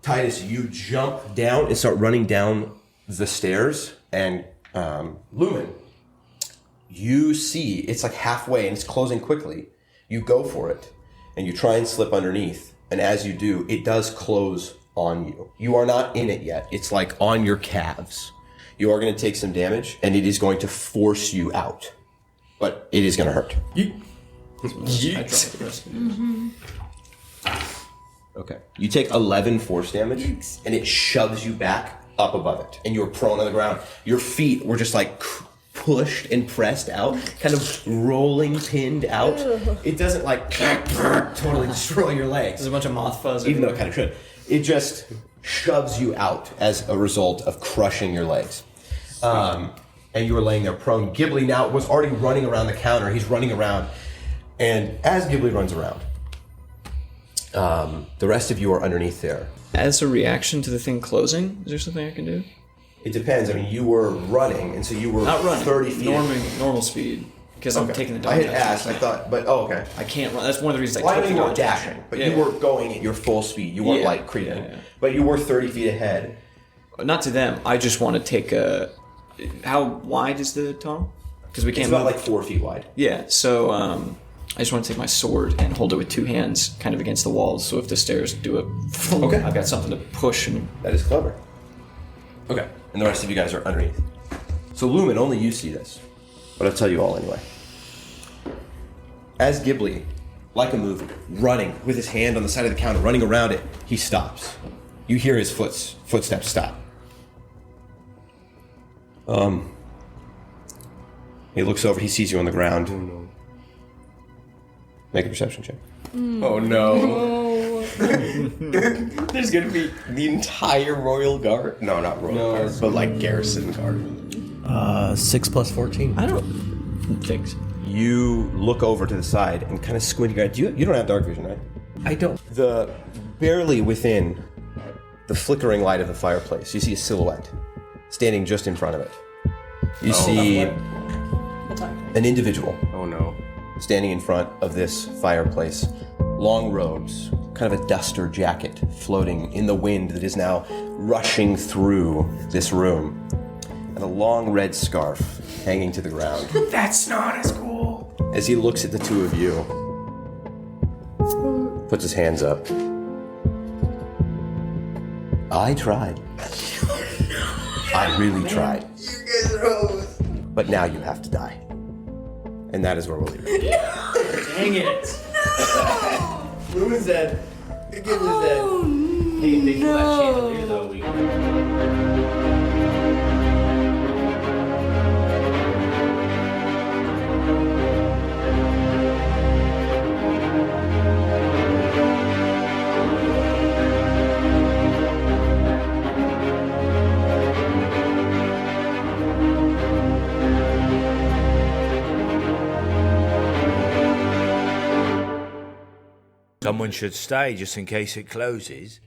Titus, you jump down and start running down the stairs. And Lumen, you see it's like halfway and it's closing quickly. You go for it and you try and slip underneath. And as you do, it does close on you. You are not in it yet. It's like on your calves. You are going to take some damage and it is going to force you out. But it is going to hurt. Okay. You take 11 force damage and it shoves you back up above it. And you're prone on the ground. Your feet were just like pushed and pressed out, kind of rolling, pinned out. It doesn't like totally destroy your legs. There's a bunch of moth fuzz. Even though it kind of should. It just shoves you out as a result of crushing your legs. And you were laying there prone. Ghibli now was already running around the counter. He's running around. And as Ghibli runs around, the rest of you are underneath there. As a reaction to the thing closing, is there something I can do? It depends. I mean, you were running, and so you were Not running. 30 feet. Normal speed. because I'm taking the dog. I had asked. I thought, but okay. I can't run. That's one of the reasons Well, I I took know the you weren't dog. dashing, but you were going at your full speed. You weren't like creeping, but you were 30 feet ahead. Not to them. I just want to take a. How wide is the tunnel? Because we can't. It's about move. like 4 feet wide. Yeah. So I just want to take my sword and hold it with two hands, kind of against the walls. So if the stairs do it, I've got something to push. And that is clever. Okay, and the rest of you guys are underneath. So Lumen, only you see this, but I'll tell you all anyway. As Ghibli, like a movie, running with his hand on the side of the counter, running around it, he stops. You hear his footsteps stop. He looks over, he sees you on the ground. Make a perception check. Oh no. There's gonna be the entire royal guard. No, not royal guard, but like garrison guard. 6 plus 14. I don't think so. You look over to the side and kind of squint your eye. You don't have dark vision, right? I don't. Barely within the flickering light of the fireplace, you see a silhouette standing just in front of it. You see an individual. Oh no. Standing in front of this fireplace. Long robes, kind of a duster jacket floating in the wind that is now rushing through this room. And a long red scarf hanging to the ground. That's not as cool. As he looks at the two of you, puts his hands up. I tried. I really tried. You guys are hoes. But now you have to die. And that is where we'll leave it. Dang it. Lumen's dead. Gibbs is dead. Hey, they pull that chandelier though. Someone should stay just in case it closes.